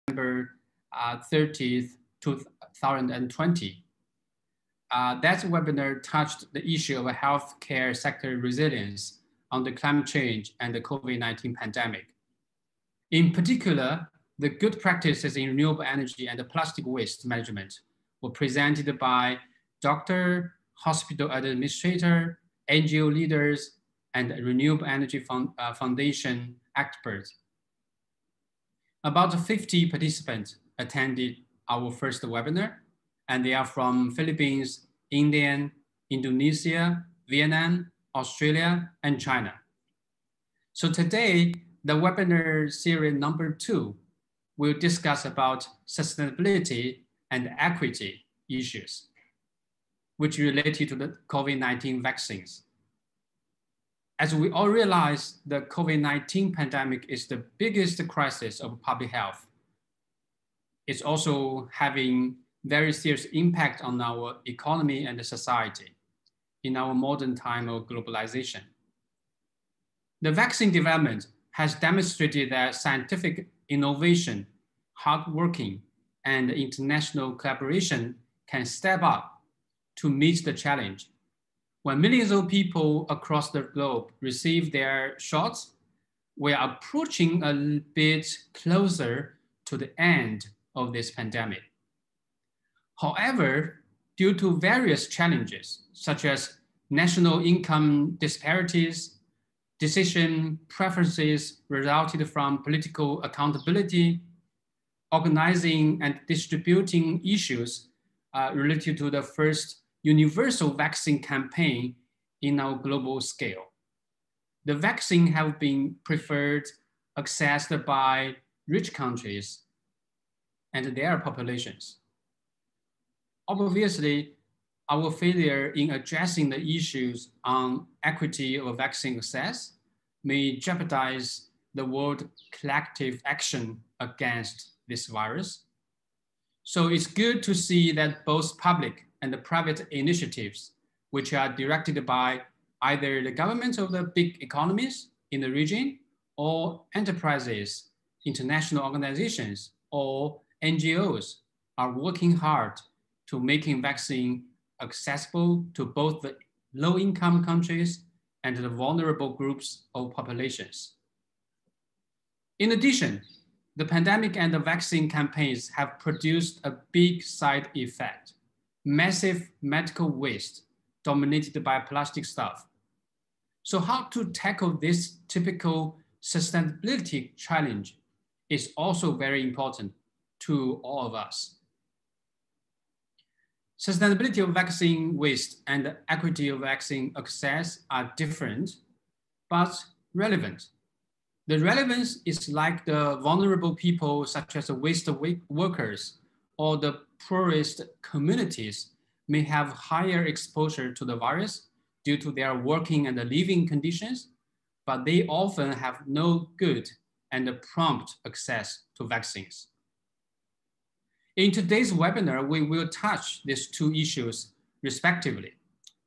December 30th, 2020. That webinar touched the issue of healthcare sector resilience on the climate change and the COVID-19 pandemic. In particular, the good practices in renewable energy and the plastic waste management were presented by doctor, hospital administrator, NGO leaders, and Renewable Energy Foundation experts. About 50 participants attended our first webinar, and they are from Philippines, India, Indonesia, Vietnam, Australia, and China. So today, the webinar series number 2 will discuss about sustainability and equity issues, which related to the COVID-19 vaccines. As we all realize, the COVID-19 pandemic is the biggest crisis of public health. It's also having very serious impact on our economy and the society in our modern time of globalization. The vaccine development has demonstrated that scientific innovation, hard working, and international collaboration can step up to meet the challenge. When millions of people across the globe receive their shots, we are approaching a bit closer to the end of this pandemic. However, due to various challenges, such as national income disparities, decision preferences resulted from political accountability, organizing and distributing issues related to the first universal vaccine campaign in our global scale. The vaccine have been preferred, accessed by rich countries and their populations. Obviously, our failure in addressing the issues on equity of vaccine access may jeopardize the world collective action against this virus. So it's good to see that both public and the private initiatives, which are directed by either the government of the big economies in the region or enterprises, international organizations, or NGOs, are working hard to making vaccine accessible to both the low-income countries and the vulnerable groups of populations. In addition, the pandemic and the vaccine campaigns have produced a big side effect: massive medical waste dominated by plastic stuff. So how to tackle this typical sustainability challenge is also very important to all of us. Sustainability of vaccine waste and equity of vaccine access are different, but relevant. The relevance is like the vulnerable people, such as the waste workers or the poorest communities, may have higher exposure to the virus due to their working and living conditions, but they often have no good and prompt access to vaccines. In today's webinar, we will touch these two issues respectively.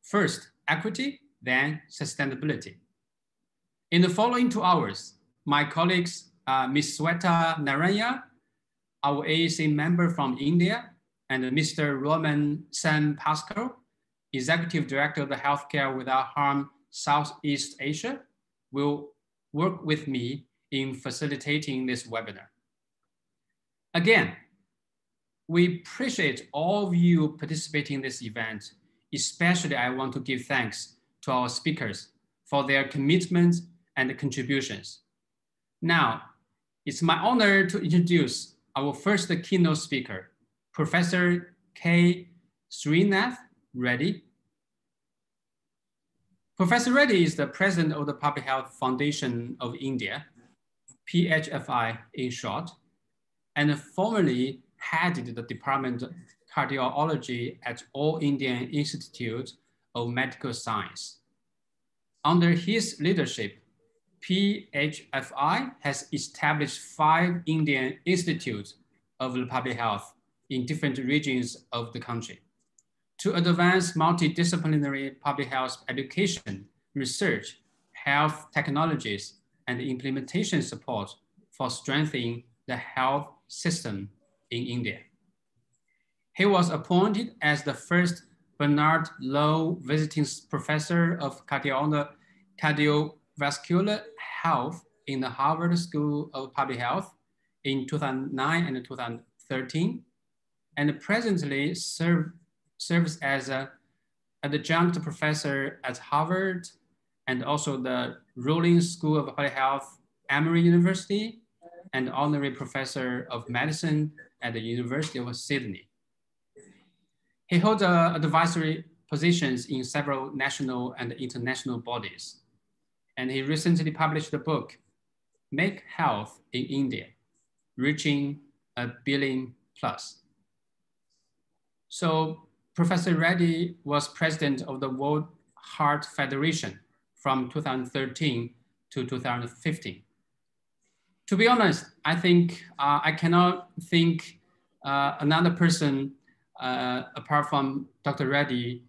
First, equity, then sustainability. In the following 2 hours, my colleagues, Ms. Sweta Narayana, our AAC member from India, and Mr. Roman San Pascal, Executive Director of the Healthcare Without Harm Southeast Asia, will work with me in facilitating this webinar. Again, we appreciate all of you participating in this event. Especially, I want to give thanks to our speakers for their commitment and contributions. Now, it's my honor to introduce our first keynote speaker, Professor K. Srinath Reddy. Professor Reddy is the president of the Public Health Foundation of India, PHFI in short, and formerly headed the Department of Cardiology at All Indian Institute of Medical Science. Under his leadership, PHFI has established 5 Indian institutes of public health in different regions of the country to advance multidisciplinary public health education, research, health technologies, and implementation support for strengthening the health system in India. He was appointed as the first Bernard Lowe Visiting Professor of Cardiovascular Health in the Harvard School of Public Health in 2009 and 2013, and presently serves as an adjunct professor at Harvard and also the Rollins School of Public Health, Emory University, and honorary professor of medicine at the University of Sydney. He holds advisory positions in several national and international bodies. And he recently published the book, Make Health in India, Reaching $1 billion+. So Professor Reddy was president of the World Heart Federation from 2013 to 2015. To be honest, I think I cannot think another person apart from Dr. Reddy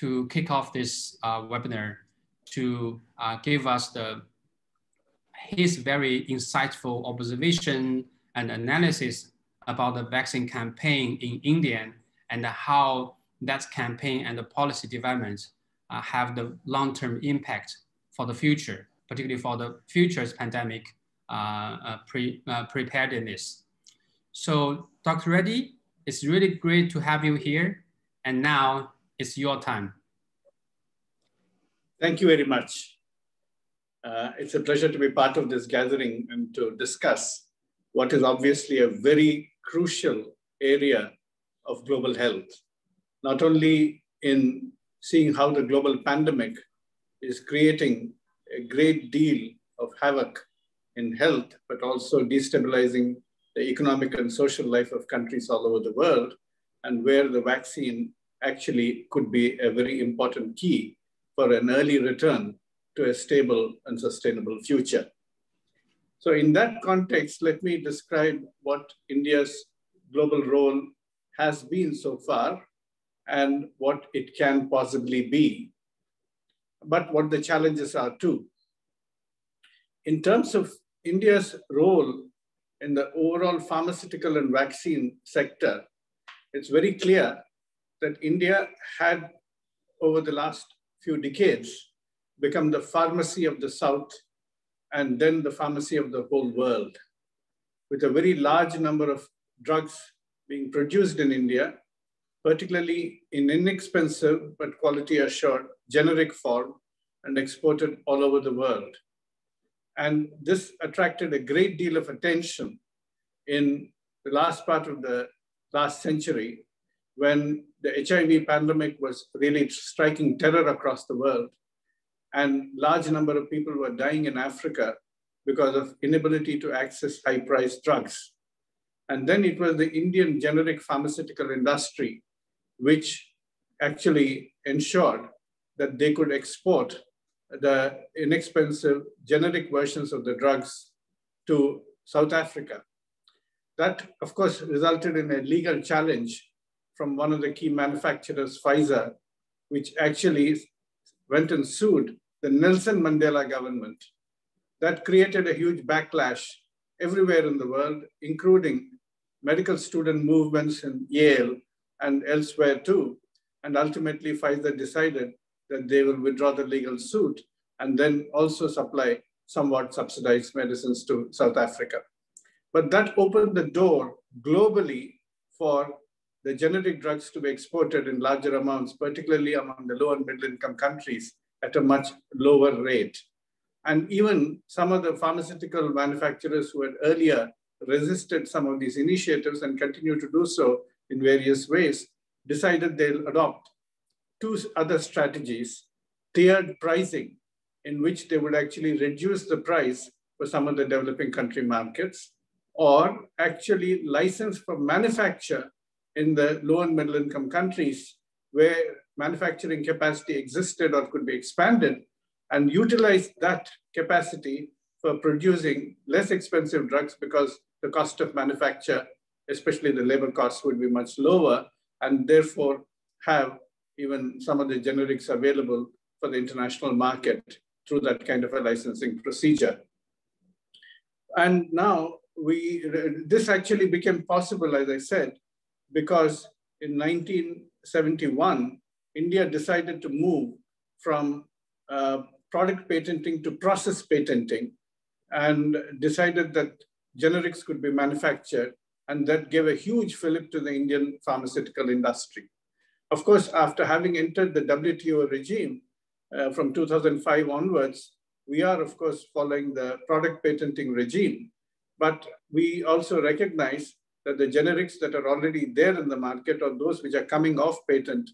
to kick off this webinar to give us his very insightful observation and analysis about the vaccine campaign in India and how that campaign and the policy development have the long-term impact for the future, particularly for the future's pandemic preparedness. So Dr. Reddy, it's really great to have you here. And now it's your time. Thank you very much. It's a pleasure to be part of this gathering and to discuss what is obviously a very crucial area of global health, not only in seeing how the global pandemic is creating a great deal of havoc in health, but also destabilizing the economic and social life of countries all over the world, and where the vaccine actually could be a very important key for an early return to a stable and sustainable future. So in that context, let me describe what India's global role has been so far and what it can possibly be, but what the challenges are too. In terms of India's role in the overall pharmaceutical and vaccine sector, it's very clear that India had, over the last few decades, become the pharmacy of the South and then the pharmacy of the whole world, with a very large number of drugs being produced in India, particularly in inexpensive but quality assured generic form and exported all over the world. And this attracted a great deal of attention in the last part of the last century, when the HIV pandemic was really striking terror across the world. And large number of people were dying in Africa because of inability to access high-priced drugs. And then it was the Indian generic pharmaceutical industry which actually ensured that they could export the inexpensive generic versions of the drugs to South Africa. That, of course, resulted in a legal challenge from one of the key manufacturers, Pfizer, which actually went and sued the Nelson Mandela government. That created a huge backlash everywhere in the world, including medical student movements in Yale and elsewhere too. And ultimately, Pfizer decided that they will withdraw the legal suit and then also supply somewhat subsidized medicines to South Africa. But that opened the door globally for the generic drugs to be exported in larger amounts, particularly among the low and middle income countries at a much lower rate. And even some of the pharmaceutical manufacturers who had earlier resisted some of these initiatives and continue to do so in various ways, decided they'll adopt two other strategies: tiered pricing, in which they would actually reduce the price for some of the developing country markets, or actually license for manufacture in the low and middle income countries where manufacturing capacity existed or could be expanded, and utilize that capacity for producing less expensive drugs because the cost of manufacture, especially the labor costs, would be much lower, and therefore have even some of the generics available for the international market through that kind of a licensing procedure. And now this actually became possible, as I said, because in 1971, India decided to move from product patenting to process patenting, and decided that generics could be manufactured, and that gave a huge fillip to the Indian pharmaceutical industry. Of course, after having entered the WTO regime from 2005 onwards, we are, of course, following the product patenting regime. But we also recognize that the generics that are already there in the market, or those which are coming off patent,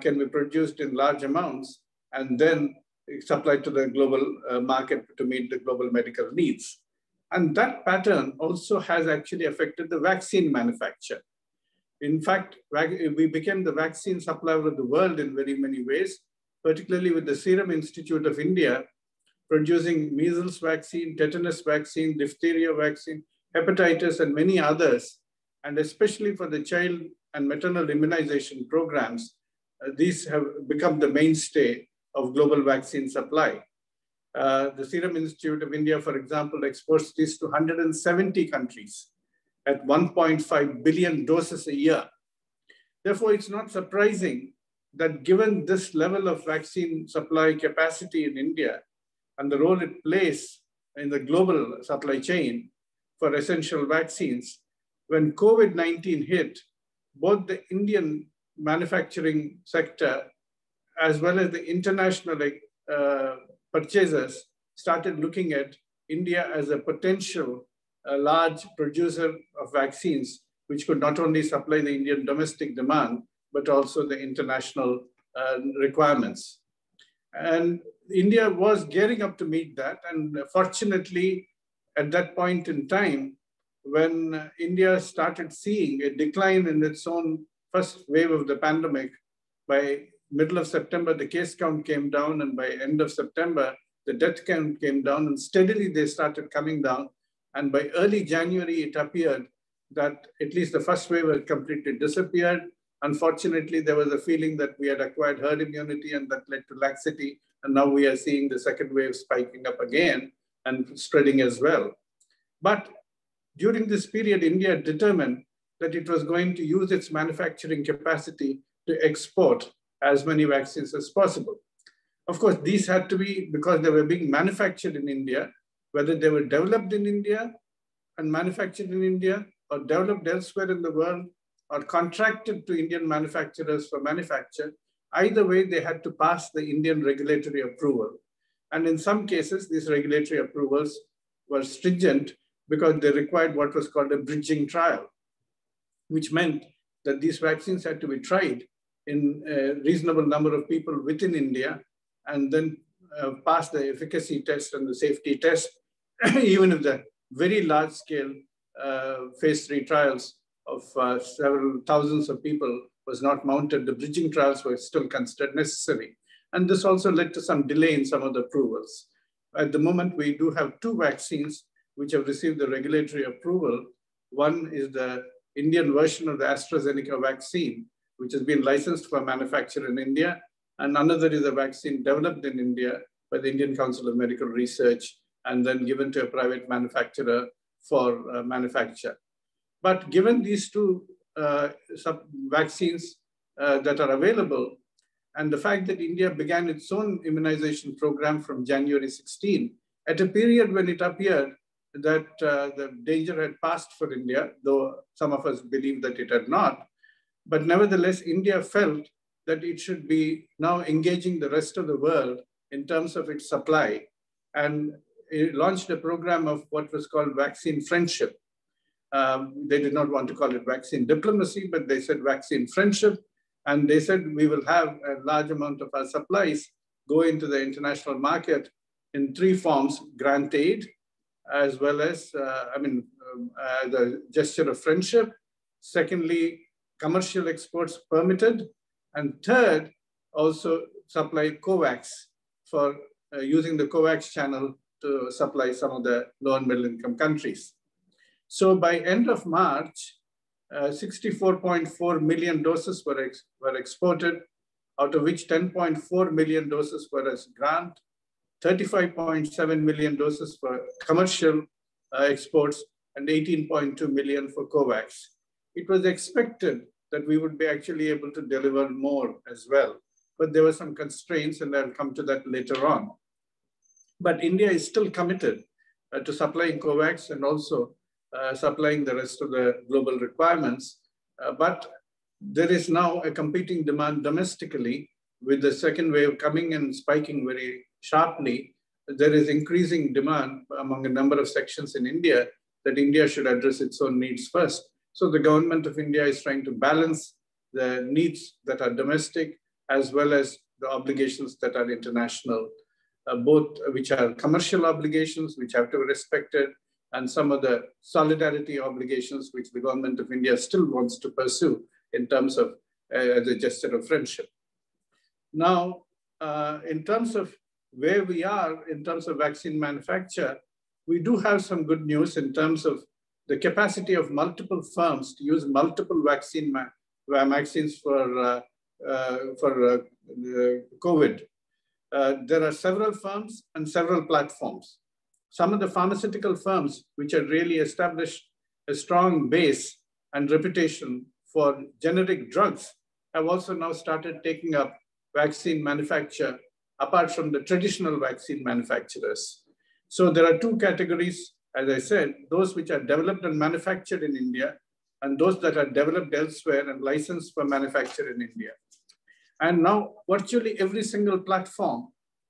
can be produced in large amounts and then supplied to the global market to meet the global medical needs. And that pattern also has actually affected the vaccine manufacture. In fact, we became the vaccine supplier of the world in very many ways, particularly with the Serum Institute of India producing measles vaccine, tetanus vaccine, diphtheria vaccine, hepatitis, and many others. And especially for the child and maternal immunization programs, these have become the mainstay of global vaccine supply. The Serum Institute of India, for example, exports these to 170 countries at 1.5 billion doses a year. Therefore, it's not surprising that given this level of vaccine supply capacity in India and the role it plays in the global supply chain for essential vaccines, when COVID-19 hit, both the Indian manufacturing sector as well as the international purchasers started looking at India as a potential large producer of vaccines, which could not only supply the Indian domestic demand, but also the international requirements. And India was gearing up to meet that. And fortunately, at that point in time, when India started seeing a decline in its own first wave of the pandemic, by middle of September, the case count came down, and by end of September, the death count came down, and steadily they started coming down. And by early January, it appeared that at least the first wave had completely disappeared. Unfortunately, there was a feeling that we had acquired herd immunity, and that led to laxity. And now we are seeing the second wave spiking up again and spreading as well. But during this period, India determined that it was going to use its manufacturing capacity to export as many vaccines as possible. Of course, these had to be because they were being manufactured in India, whether they were developed in India and manufactured in India, or developed elsewhere in the world, or contracted to Indian manufacturers for manufacture. Either way, they had to pass the Indian regulatory approval. And in some cases, these regulatory approvals were stringent because they required what was called a bridging trial, which meant that these vaccines had to be tried in a reasonable number of people within India, and then pass the efficacy test and the safety test, even if the very large scale phase 3 trials of several thousands of people was not mounted, the bridging trials were still considered necessary. And this also led to some delay in some of the approvals. At the moment, we do have 2 vaccines which have received the regulatory approval. One is the Indian version of the AstraZeneca vaccine, which has been licensed for manufacture in India. And another is a vaccine developed in India by the Indian Council of Medical Research and then given to a private manufacturer for manufacture. But given these 2 vaccines that are available, and the fact that India began its own immunization program from January 16, at a period when it appeared that the danger had passed for India, though some of us believe that it had not. But nevertheless, India felt that it should be now engaging the rest of the world in terms of its supply. And it launched a program of what was called vaccine friendship. They did not want to call it vaccine diplomacy, but they said vaccine friendship. And they said, we will have a large amount of our supplies go into the international market in 3 forms: grant aid, as well as, the gesture of friendship. Secondly, commercial exports permitted. And third, also supply COVAX for using the COVAX channel to supply some of the low and middle income countries. So by end of March, 64.4 million doses were exported, out of which 10.4 million doses were as grant, 35.7 million doses for commercial exports, and 18.2 million for COVAX. It was expected that we would be actually able to deliver more as well, but there were some constraints, and I'll come to that later on. But India is still committed to supplying COVAX and also supplying the rest of the global requirements. But there is now a competing demand domestically with the second wave coming and spiking very sharply. There is increasing demand among a number of sections in India that India should address its own needs first. So the government of India is trying to balance the needs that are domestic as well as the obligations that are international, both which are commercial obligations, which have to be respected, and some of the solidarity obligations which the government of India still wants to pursue in terms of as a gesture of friendship. Now, in terms of where we are in terms of vaccine manufacture, we do have some good news in terms of the capacity of multiple firms to use multiple vaccines for COVID. There are several firms and several platforms. Some of the pharmaceutical firms, which have really established a strong base and reputation for generic drugs, have also now started taking up vaccine manufacture apart from the traditional vaccine manufacturers. So there are two categories, as I said, those which are developed and manufactured in India, and those that are developed elsewhere and licensed for manufacture in India. And now virtually every single platform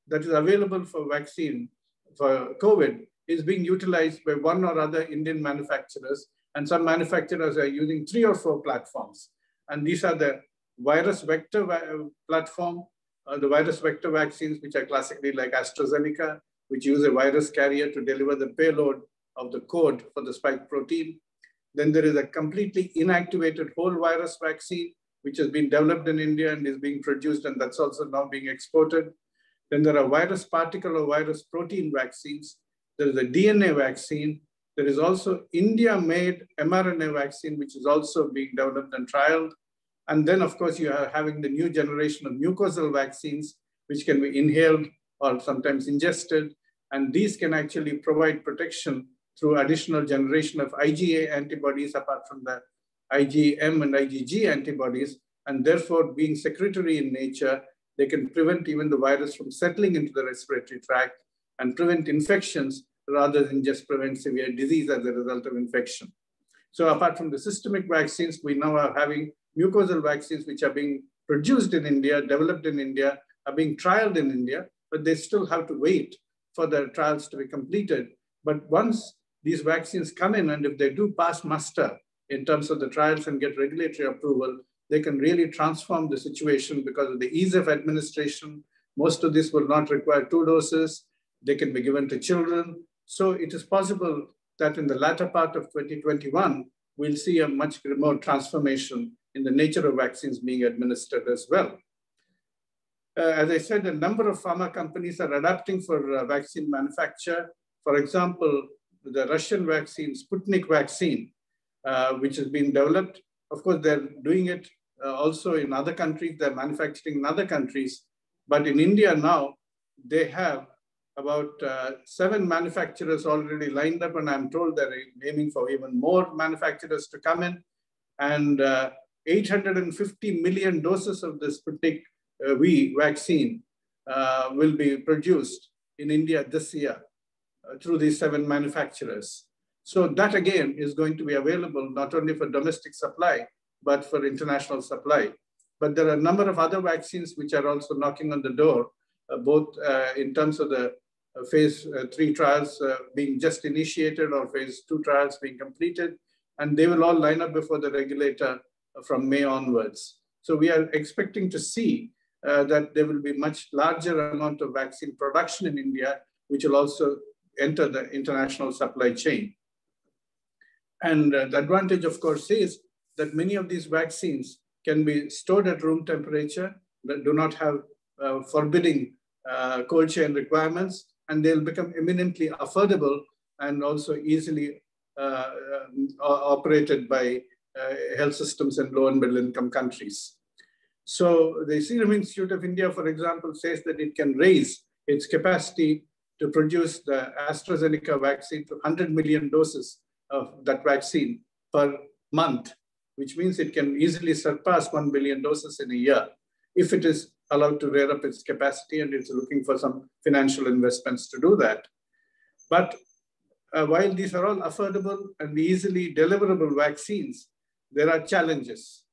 that is available for vaccine for COVID is being utilized by one or other Indian manufacturers, and some manufacturers are using 3 or 4 platforms. And these are the virus vector platform, the virus vector vaccines, which are classically like AstraZeneca, which use a virus carrier to deliver the payload of the code for the spike protein. Then there is a completely inactivated whole virus vaccine, which has been developed in India and is being produced, and that's also now being exported. Then there are virus particle or virus protein vaccines. There is a DNA vaccine. There is also India-made mRNA vaccine, which is also being developed and trialed. And then, of course, you are having the new generation of mucosal vaccines, which can be inhaled or sometimes ingested. And these can actually provide protection through additional generation of IgA antibodies apart from the IgM and IgG antibodies. And therefore, being secretory in nature, they can prevent even the virus from settling into the respiratory tract and prevent infections rather than just prevent severe disease as a result of infection. So apart from the systemic vaccines, we now are having mucosal vaccines which are being produced in India, developed in India, are being trialed in India, but they still have to wait for the trials to be completed. But once these vaccines come in, and if they do pass muster in terms of the trials and get regulatory approval, they can really transform the situation because of the ease of administration. Most of this will not require 2 doses. They can be given to children. So it is possible that in the latter part of 2021, we'll see a much more transformation in the nature of vaccines being administered as well. As I said, a number of pharma companies are adapting for vaccine manufacture. For example, the Russian vaccine, Sputnik vaccine, which has been developed. Of course, they're doing it also in other countries. They're manufacturing in other countries. But in India now, they have about 7 manufacturers already lined up, and I'm told they're aiming for even more manufacturers to come in. And 850 million doses of the Sputnik V vaccine will be produced in India this year through these 7 manufacturers. So that again is going to be available not only for domestic supply, but for international supply. But there are a number of other vaccines which are also knocking on the door, both in terms of the phase 3 trials being just initiated or phase 2 trials being completed, and they will all line up before the regulator from May onwards. So we are expecting to see that there will be much larger amount of vaccine production in India, which will also enter the international supply chain. And the advantage, of course, is that many of these vaccines can be stored at room temperature, that do not have forbidding cold chain requirements, and they'll become eminently affordable and also easily operated by health systems in low and middle income countries. So the Serum Institute of India, for example, says that it can raise its capacity to produce the AstraZeneca vaccine to 100 million doses of that vaccine per month, which means it can easily surpass 1 billion doses in a year if it is allowed to rear up its capacity, and it's looking for some financial investments to do that. But while these are all affordable and easily deliverable vaccines, there are challenges.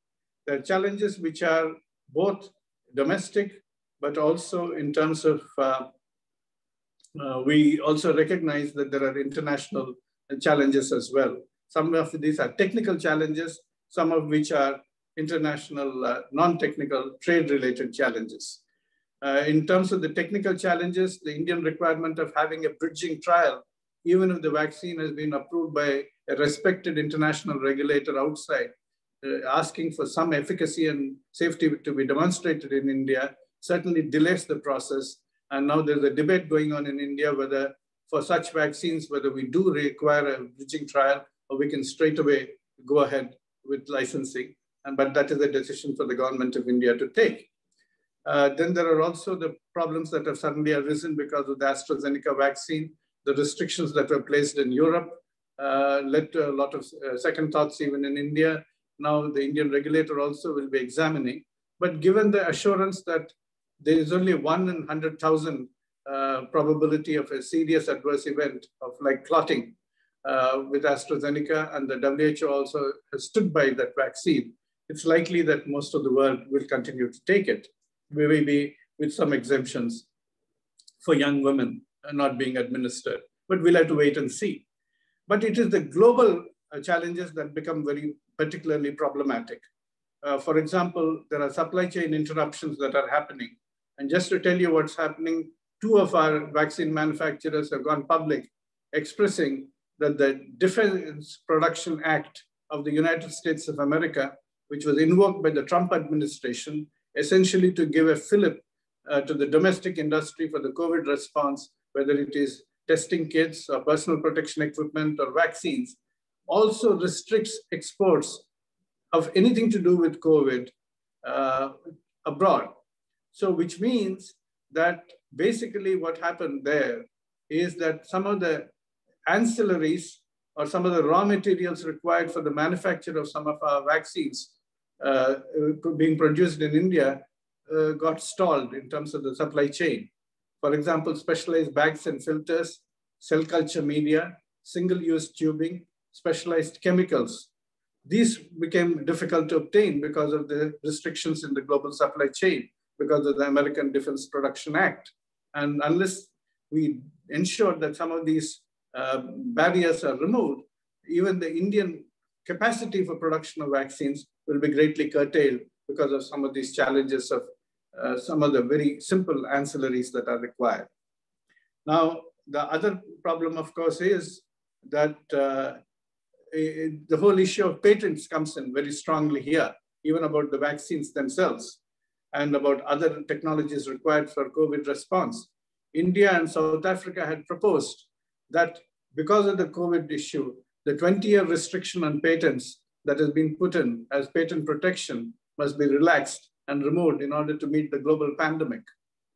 There are challenges which are both domestic, but also in terms of, we also recognize that there are international challenges as well. Some of these are technical challenges, some of which are international, non-technical, trade-related challenges. In terms of the technical challenges, the Indian requirement of having a bridging trial, even if the vaccine has been approved by a respected international regulator outside, asking for some efficacy and safety to be demonstrated in India, certainly delays the process. And now there's a debate going on in India whether for such vaccines, whether we do require a bridging trial or we can straight away go ahead with licensing. But that is a decision for the government of India to take. Then there are also the problems that have suddenly arisen because of the AstraZeneca vaccine. The restrictions that were placed in Europe led to a lot of second thoughts even in India. Now the Indian regulator also will be examining. But given the assurance that there is only 1 in 100,000 probability of a serious adverse event of like clotting with AstraZeneca, and the WHO also has stood by that vaccine, it's likely that most of the world will continue to take it, maybe with some exemptions for young women not being administered, but we'll have to wait and see. But it is the global challenges that become very particularly problematic. For example, there are supply chain interruptions that are happening. And just to tell you what's happening, 2 of our vaccine manufacturers have gone public expressing that the Defense Production Act of the United States of America, which was invoked by the Trump administration, essentially to give a fillip to the domestic industry for the COVID response, whether it is testing kits or personal protection equipment or vaccines, also restricts exports of anything to do with COVID abroad. So which means that basically what happened there is that some of the ancillaries or some of the raw materials required for the manufacture of some of our vaccines being produced in India got stalled in terms of the supply chain. For example, specialized bags and filters, cell culture media, single-use tubing, specialized chemicals. These became difficult to obtain because of the restrictions in the global supply chain, because of the American Defense Production Act. And unless we ensure that some of these barriers are removed, even the Indian capacity for production of vaccines will be greatly curtailed because of some of these challenges of some of the very simple ancillaries that are required. Now, the other problem, of course, is that the whole issue of patents comes in very strongly here, even about the vaccines themselves and about other technologies required for COVID response. India and South Africa had proposed that because of the COVID issue, the 20-year restriction on patents that has been put in as patent protection must be relaxed and removed in order to meet the global pandemic.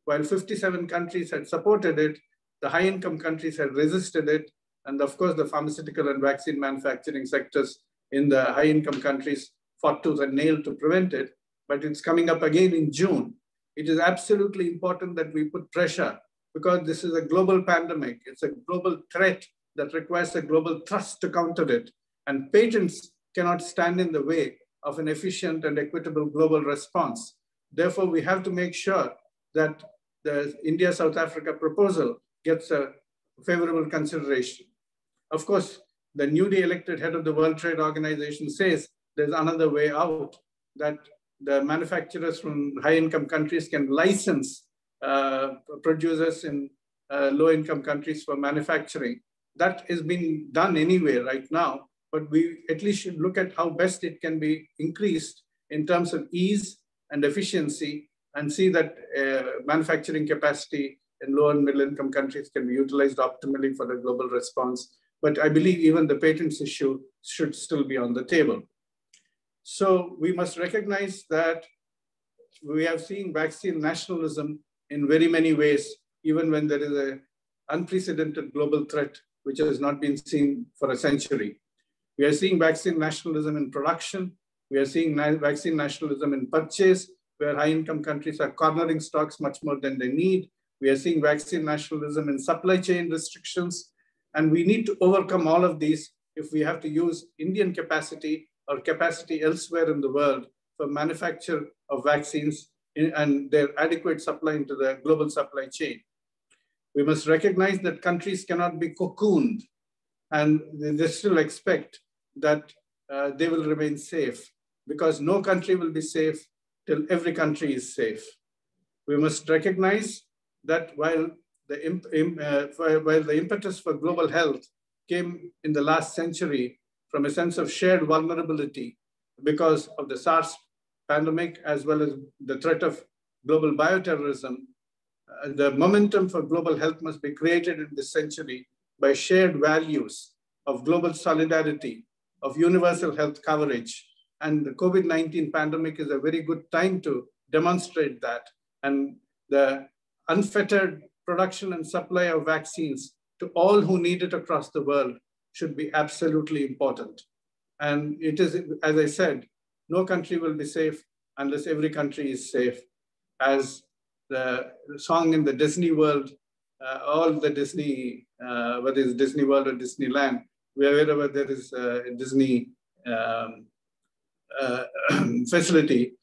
While 57 countries had supported it, the high-income countries had resisted it, and of course the pharmaceutical and vaccine manufacturing sectors in the high-income countries fought tooth and nail to prevent it, but it's coming up again in June. It is absolutely important that we put pressure because this is a global pandemic. It's a global threat that requires a global thrust to counter it, and patents cannot stand in the way of an efficient and equitable global response. Therefore, we have to make sure that the India-South Africa proposal gets a favorable consideration. Of course, the newly elected head of the World Trade Organization says there's another way out, that the manufacturers from high-income countries can license producers in low-income countries for manufacturing. That is being done anyway right now, but we at least should look at how best it can be increased in terms of ease and efficiency, and see that manufacturing capacity in low and middle income countries can be utilized optimally for the global response. But I believe even the patents issue should still be on the table. So we must recognize that we have seen vaccine nationalism in very many ways, even when there is an unprecedented global threat, which has not been seen for a century. We are seeing vaccine nationalism in production. We are seeing vaccine nationalism in purchase, where high-income countries are cornering stocks much more than they need. We are seeing vaccine nationalism in supply chain restrictions. And we need to overcome all of these if we have to use Indian capacity or capacity elsewhere in the world for manufacture of vaccines and their adequate supply into the global supply chain. We must recognize that countries cannot be cocooned, and they still expect that they will remain safe, because no country will be safe till every country is safe. We must recognize that while the impetus for global health came in the last century from a sense of shared vulnerability because of the SARS pandemic, as well as the threat of global bioterrorism, the momentum for global health must be created in this century by shared values of global solidarity, of universal health coverage. And the COVID-19 pandemic is a very good time to demonstrate that. And the unfettered production and supply of vaccines to all who need it across the world should be absolutely important. And it is, as I said, no country will be safe unless every country is safe. As the song in the Disney world, all the Disney, whether it's Disney World or Disneyland, wherever there is a Disney facility,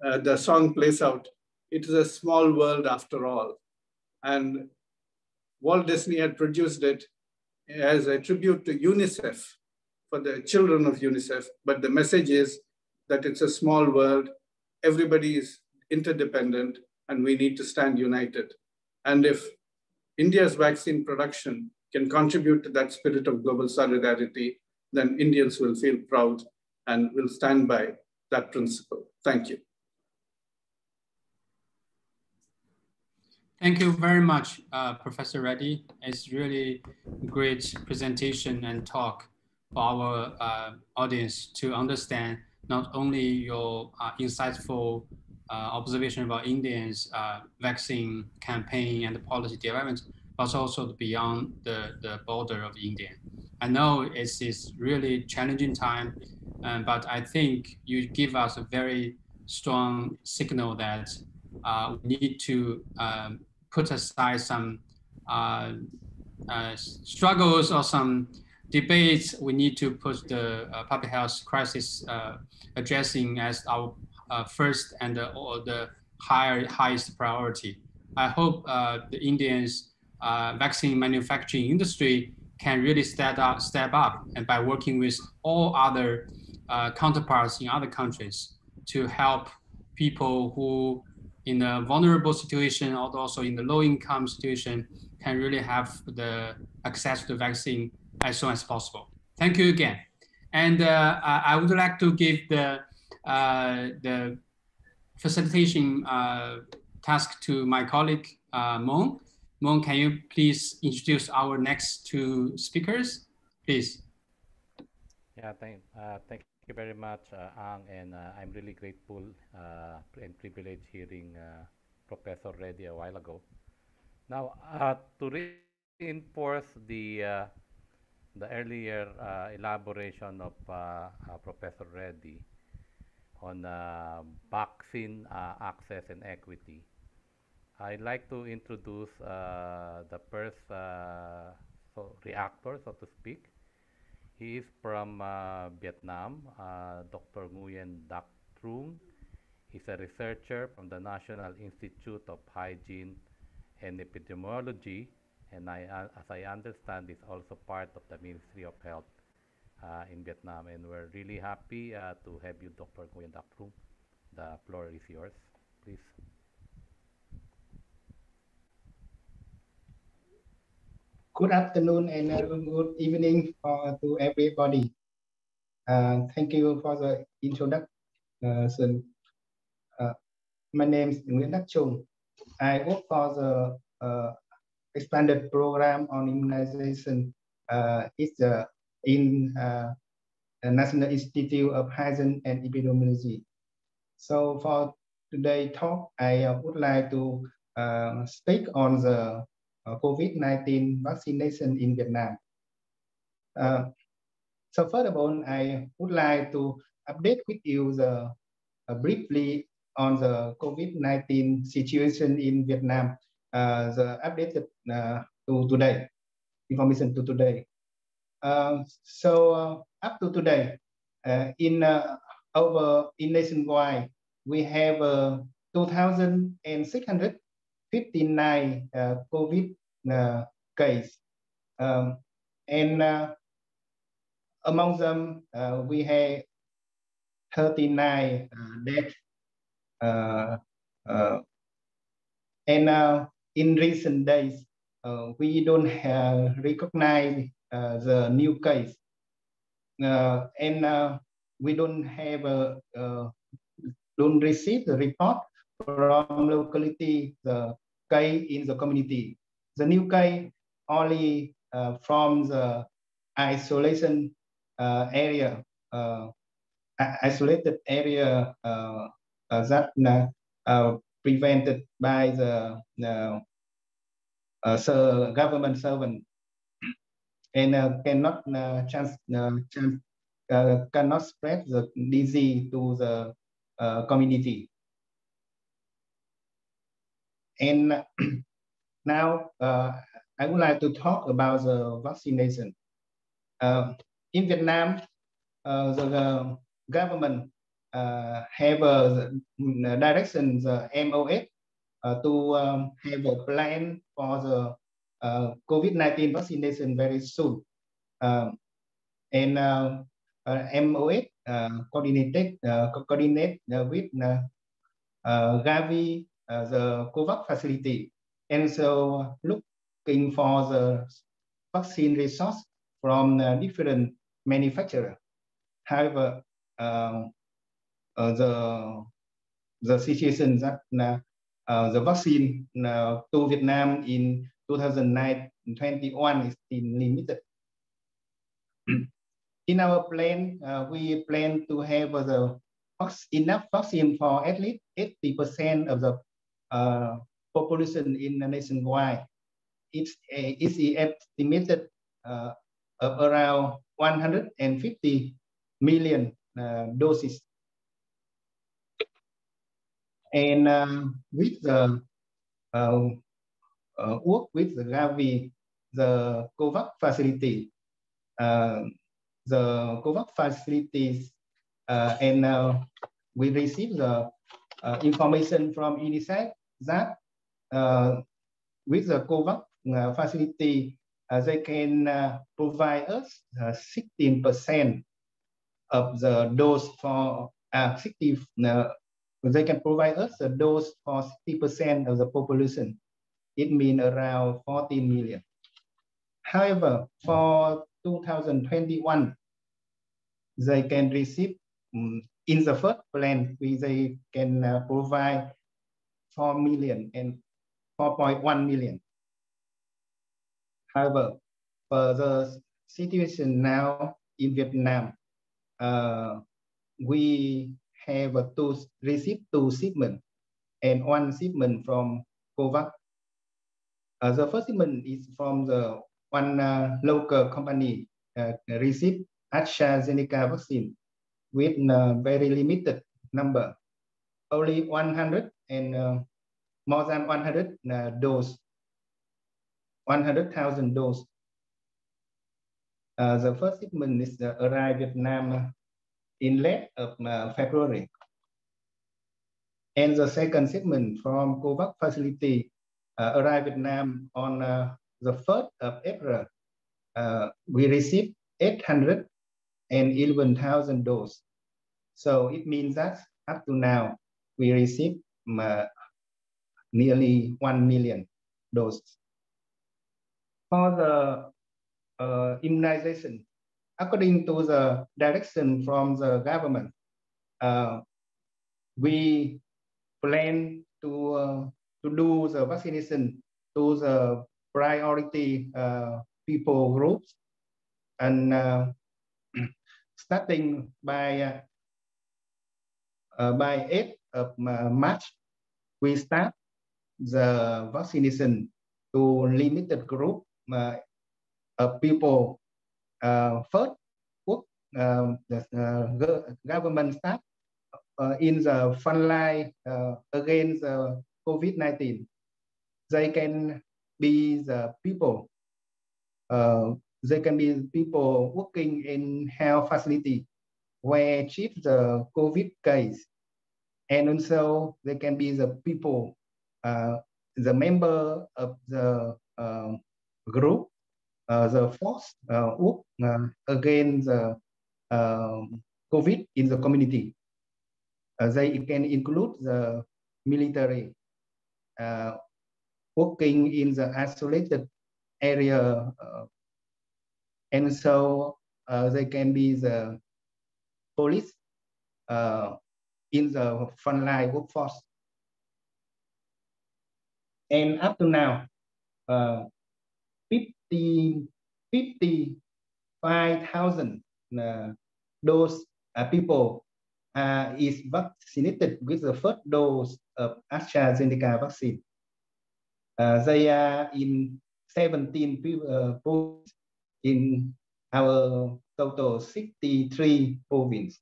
the song plays out. It is a small world after all. And Walt Disney had produced it as a tribute to UNICEF, for the children of UNICEF. But the message is that it's a small world, everybody is interdependent, and we need to stand united. And if India's vaccine production can contribute to that spirit of global solidarity, then Indians will feel proud and will stand by that principle. Thank you. Thank you very much, Professor Reddy. It's really great presentation and talk for our audience to understand not only your insightful observation about Indians' vaccine campaign and the policy development, but also beyond the border of India. I know it's really challenging time, but I think you give us a very strong signal that we need to put aside some struggles or some debates. We need to put the public health crisis addressing as our first and the highest priority. I hope the Indians vaccine manufacturing industry can really step up, and by working with all other counterparts in other countries to help people who in a vulnerable situation or also in the low income situation can really have the access to the vaccine as soon as possible. Thank you again. And I would like to give the facilitation task to my colleague, Mon. Mon, can you please introduce our next two speakers, please? Yeah, thank you very much, Ang, and I'm really grateful and privileged hearing Professor Reddy a while ago. Now, to reinforce the earlier elaboration of Professor Reddy on vaccine access and equity, I'd like to introduce the first reactor, so to speak. He is from Vietnam, Dr. Nguyen Dak Trung. He's a researcher from the National Institute of Hygiene and Epidemiology, and as I understand, is also part of the Ministry of Health in Vietnam. And we're really happy to have you, Dr. Nguyen Dak Trung. The floor is yours, please. Good afternoon and good evening to everybody. Thank you for the introduction. My name is Nguyen Dak Trung. I work for the expanded program on immunization. It's in the National Institute of Hygiene and Epidemiology. So for today's talk, I would like to speak on the COVID-19 vaccination in Vietnam. So first of all, I would like to update with you briefly on the COVID-19 situation in Vietnam, the updated to today, information to today. So up to today, in nationwide, we have 2,659 COVID case, and among them we have 39 deaths, and in recent days we don't recognize the new case, and we don't receive the report from locality the case in the community. The new case only from the isolation area, isolated area that prevented by the government servant, and cannot cannot spread the disease to the community. And now I would like to talk about the vaccination. In Vietnam, the government have a direction, the MOH, to have a plan for the COVID-19 vaccination very soon. And MOH coordinate with Gavi, the COVAX facility, and so looking for the vaccine resource from different manufacturers. However, the situation that the vaccine to Vietnam in 2021 is still limited. In our plan, we plan to have enough vaccine for at least 80% of the population in the nationwide. It's estimated of around 150 million doses. And with the work with the Gavi, the COVAX facility, the COVAX facilities, and we receive the information from UNICEF that with the COVAX facility, they can provide us 16% of the dose for 60. They can provide us a dose for 60% of the population. It means around 14 million. However, for 2021, they can receive, in the first plan, they can provide 4 million and 4.1 million. However, for the situation now in Vietnam, we have received 2 shipments and 1 shipment from COVAX. The first shipment is from the one local company received AstraZeneca vaccine with very limited number, only 100 and more than 100 dose, 100,000 dose. The first shipment is arrived Vietnam in late of February. And the second shipment from COVAX facility arrived Vietnam on the 1st of April. We received 811,000 doses. So it means that up to now, we received nearly 1 million doses. For the immunization, according to the direction from the government, we plan to do the vaccination to the priority people groups, and starting by 8th of March, we start the vaccination to limited group of people. First, work government staff in the front line against COVID-19. They can be the people. They can be people working in health facility where check the COVID case, and also they can be the people, the member of the group, the force work against the COVID in the community. They can include the military working in the isolated area, and so they can be the police in the frontline workforce. And up to now, 55,000 those people is vaccinated with the first dose of AstraZeneca vaccine. They are in 17 provinces in our total 63 provinces.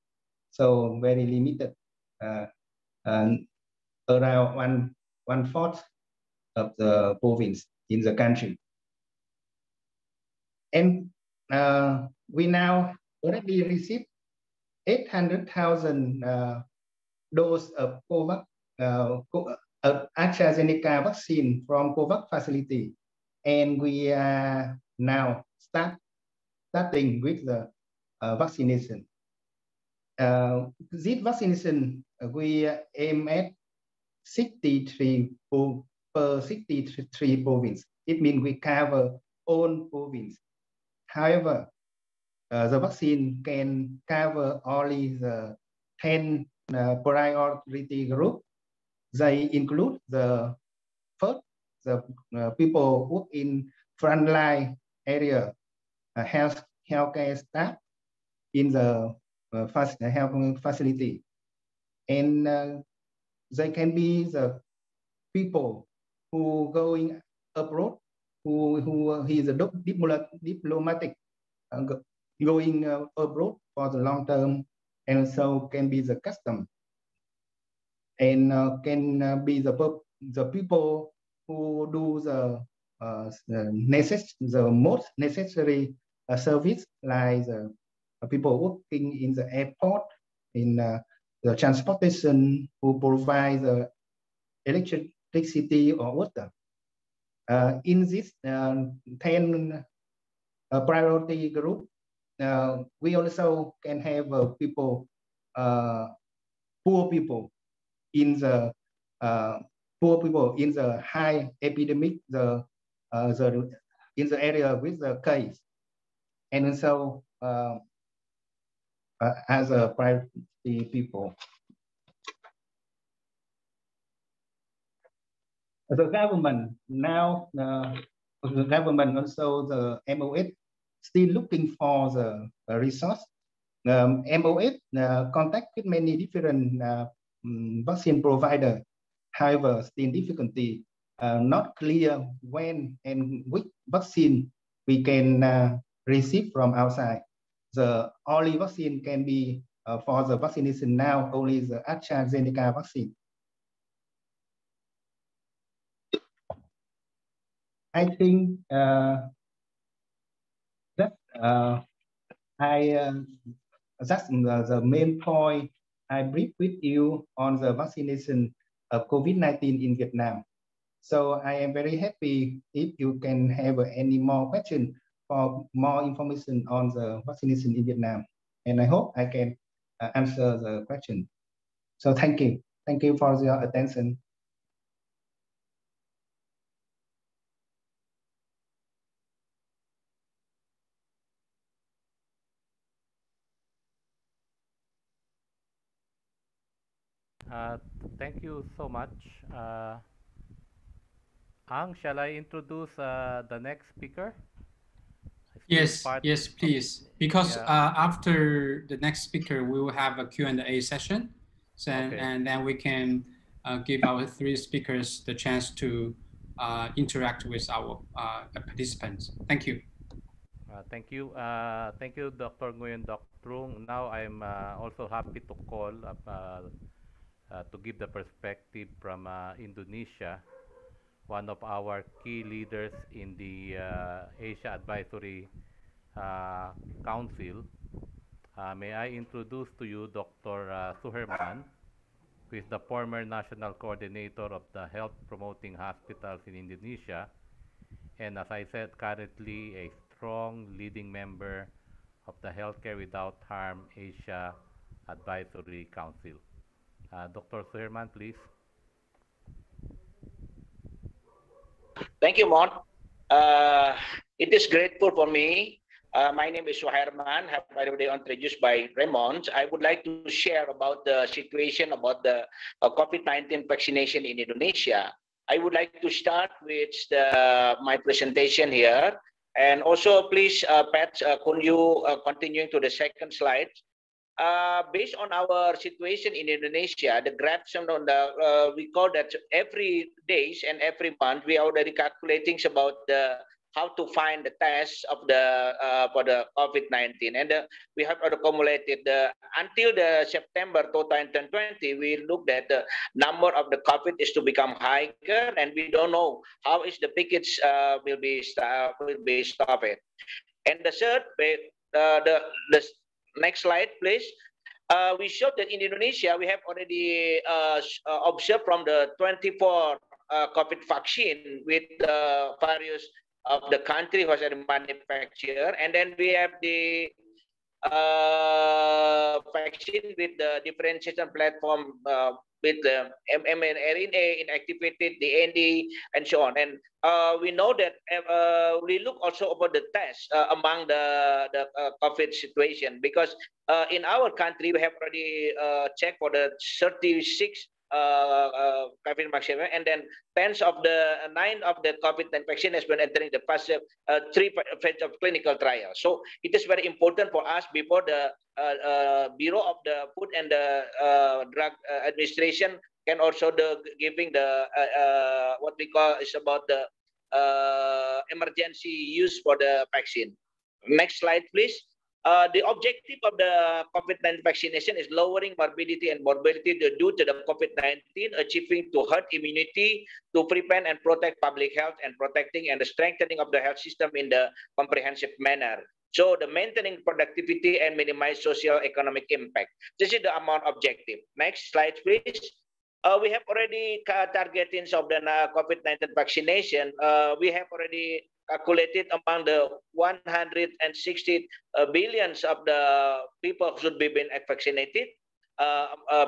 So very limited, and around one-fourth of the province in the country. And we now already received 800,000 dose of AstraZeneca vaccine from COVAX facility. And we are now starting with the vaccination. This vaccination, we aim at 63 per 63 province. It means we cover all province. However, the vaccine can cover only the 10 priority group. They include the first, the people who work in frontline area, healthcare staff in the health facility, and they can be the people who going abroad, who is a diplomatic going abroad for the long term, and so can be the custom, and can be the people who do the most necessary service, like the people working in the airport, in the transportation, who provide the electricity or water. In this 10 priority group, we also can have people, poor people in the high epidemic, in the area with the case, and so as a priority people. The government now, the government also the MOH still looking for the resource. MOH contact with many different vaccine provider. However, still difficulty, not clear when and which vaccine we can receive from outside. The only vaccine can be for the vaccination now only the AstraZeneca vaccine. I think that that's the main point I briefed with you on the vaccination of COVID-19 in Vietnam. So I am very happy if you can have any more questions for more information on the vaccination in Vietnam. And I hope I can answer the question. So thank you. Thank you for your attention. Thank you so much. Ang, shall I introduce the next speaker? Yes, yes, please. Because after the next speaker, we will have a Q&A session. So, okay. And then we can give our three speakers the chance to interact with our participants. Thank you. Thank you. Thank you, Dr. Nguyen Doc Trung. Now I'm also happy to call to give the perspective from Indonesia, one of our key leaders in the Asia Advisory Council. May I introduce to you Dr. Suherman, who is the former National Coordinator of the Health Promoting Hospitals in Indonesia, and as I said, currently a strong leading member of the Healthcare Without Harm Asia Advisory Council. Dr. Suherman, please. Thank you, Mon. It is grateful for me. My name is Suherman, have already introduced by Raymond. I would like to share about the situation about the COVID-19 vaccination in Indonesia. I would like to start with my presentation here. And also, please, Pat, could you continuing to the second slide? Based on our situation in Indonesia, the graph shown on the, we call that every days and every month, we are already calculating about the how to find the test of the for the COVID-19, and we have accumulated until the September 2020. We looked at the number of the COVID is to become higher, and we don't know how is the package will be stopped. And the third, the next slide, please. We showed that in Indonesia, we have already observed from the 24 COVID vaccine with various of the country was a manufacturer, and then we have the vaccine with the differentiation platform with the mRNA inactivated, the ND, and so on. And we know that we look also about the test among the COVID situation, because in our country we have already checked for the 36 COVID vaccine, and then 9 of the COVID-19 vaccine has been entering the first 3 phase of clinical trial. So it is very important for us before the Bureau of the Food and the Drug Administration can also giving the what we call is about the emergency use for the vaccine. Next slide, please. The objective of the COVID-19 vaccination is lowering morbidity and mortality due to the COVID-19, achieving to herd immunity to prevent and protect public health, and protecting and the strengthening of the health system in the comprehensive manner. So the maintaining productivity and minimize social economic impact. This is the amount objective. Next slide, please. We have already targeting of the COVID-19 vaccination. We have already calculated among the 160 billions of the people should be been vaccinated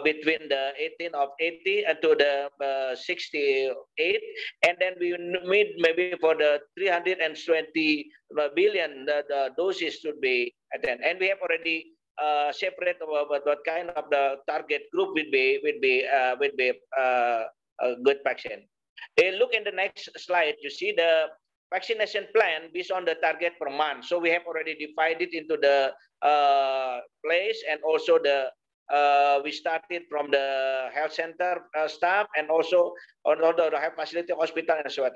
between the 18 of 80 to the 68, and then we need maybe for the 320 billion the doses should be attended, and we have already separate about what kind of the target group would be a good vaccine. Look in the next slide. You see the vaccination plan based on the target per month. So we have already divided into the place, and also the we started from the health center staff, and also on the health facility, hospital, and so on.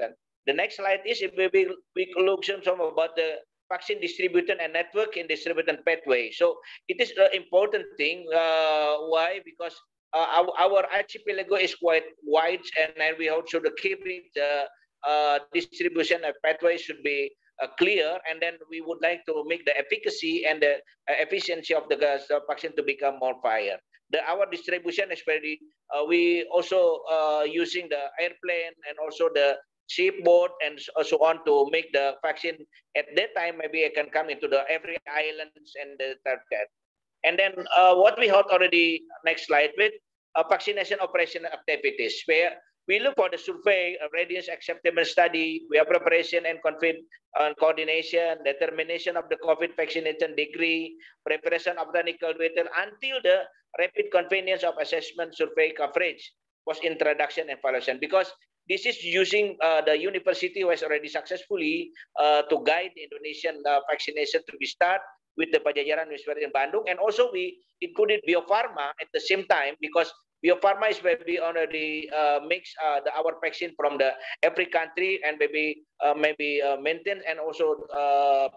The next slide is if we look some about the vaccine distribution and network in distribution pathway. So it is an important thing. Why? Because our archipelago is quite wide, and we also keep it distribution and pathway should be clear, and then we would like to make the efficacy and the efficiency of the vaccine to become more higher. Our distribution is very, we also using the airplane and also the shipboard and so on to make the vaccine at that time. Maybe it can come into the every islands and the third that. And then what we have already, next slide, with vaccination operation activities, where we look for the survey, readiness acceptance study, we have preparation and coordination, determination of the COVID vaccination degree, preparation of the clinical data until the rapid convenience of assessment survey coverage was introduction and evaluation. Because this is using the university who has already successfully to guide the Indonesian vaccination to be start with the Pajajaran University in Bandung, and also we included Bio Farma at the same time, because Biopharma is maybe already mix our vaccine from the every country and maybe maintain and also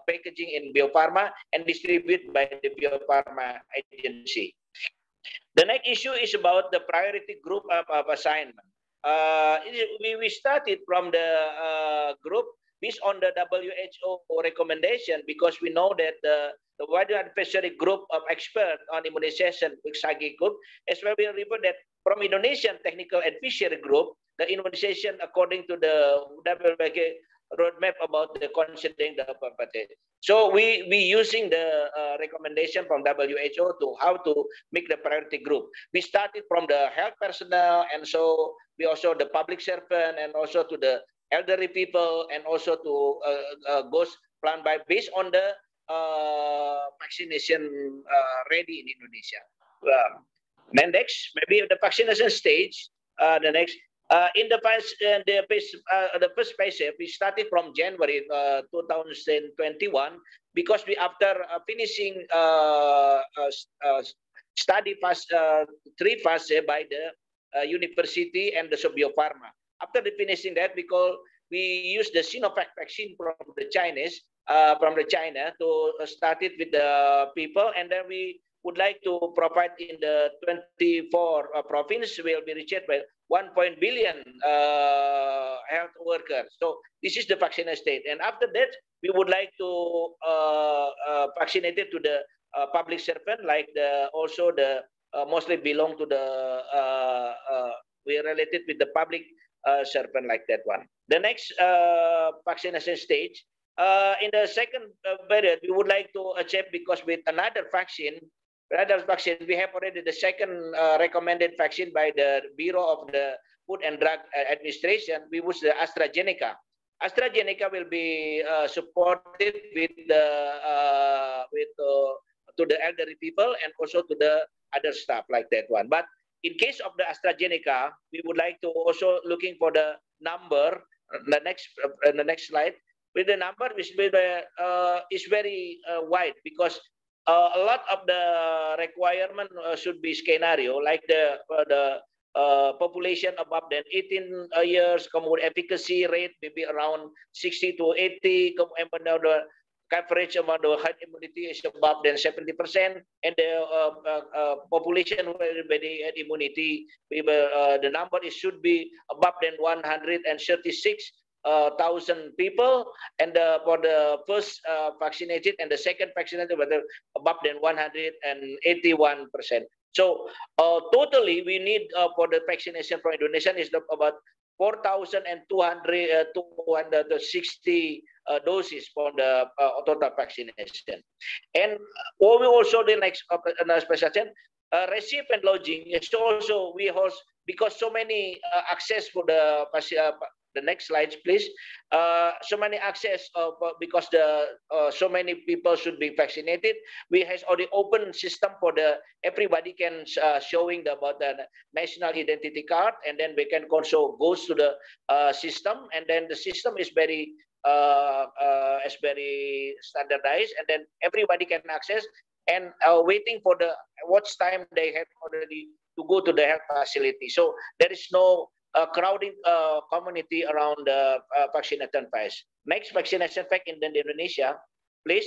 packaging in biopharma and distribute by the biopharma agency. The next issue is about the priority group of assignment. We started from the group based on the WHO recommendation because we know that the wide advisory group of experts on immunization, WIXAGI group, as well we report that from Indonesian technical advisory group, the immunization according to the WHO roadmap about the considering the purpose. So we using the recommendation from WHO to how to make the priority group. We started from the health personnel, and so we also the public servant, and also to the elderly people, and also to goes planned by based on the vaccination ready in Indonesia. Then next, maybe the vaccination stage. The next. In the first phase, we started from January 2021 because we after finishing study phase 3 phase by the university and the biopharma. After the finishing that, because we use the Sinovac vaccine from the China to start it with the people, and then we would like to provide in the 24 province will be reached by 1 billion health workers. So this is the vaccination state. And after that, we would like to vaccinate it to the public servant, like also the mostly belong to the we related with the public servant like that one. The next vaccination stage, in the second period, we would like to achieve because with another vaccine, we have already the second recommended vaccine by the Bureau of the Food and Drug Administration. We use the AstraZeneca. AstraZeneca will be supported with the to the elderly people and also to the other staff like that one. But in case of the AstraZeneca, we would like to also looking for the number. The next slide with the number which is very wide because. A lot of the requirement should be scenario like the population above than 18 years, efficacy rate maybe around 60 to 80, the coverage among the herd immunity is above than 70%, and the population already had immunity, the number should be above than 136. 1,000 people, and for the first vaccinated and the second vaccinated were above than 181%. So totally we need for the vaccination for Indonesia is about 4,260 doses for the total vaccination. And we also the next special receive and lodging is also we host because so many access for the next slides, please. So many access because so many people should be vaccinated. We has already open system for the everybody can showing about the national identity card, and then we can also goes to the system, and then the system is very standardized, and then everybody can access and waiting for the what time they have already to go to the health facility. So there is no crowding community around the vaccination phase. Next vaccination fact in Indonesia, please.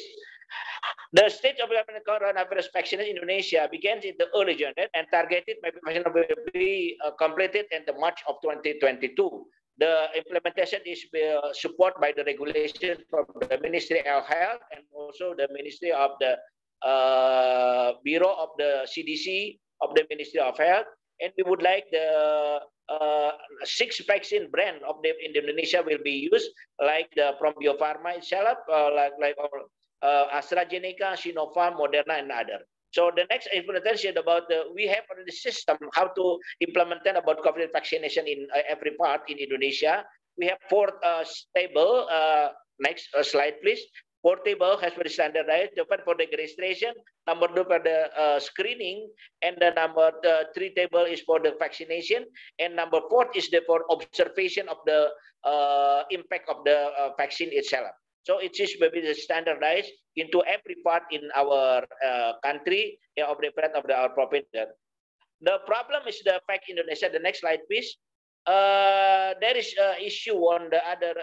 The stage of coronavirus vaccination in Indonesia begins in the early January and targeted maybe will be completed in the March of 2022. The implementation is supported by the regulation from the Ministry of Health and also the Ministry of the Bureau of the CDC of the Ministry of Health, and we would like the 6 vaccine brand of the in Indonesia will be used, like from Biopharma itself, like AstraZeneca, Sinovac, Moderna, and other. So the next implementation about we have already system how to implement about COVID vaccination in every part in Indonesia. We have 4 stable. Next slide, please. 4 table has been standardized. The one for the registration, number 2 for the screening, and the number 3 table is for the vaccination, and number 4 is the for observation of the impact of the vaccine itself. So it is maybe standardized into every part in our country, of the part of our province. The problem is the fact Indonesia. The next slide, please. There is an issue on the other,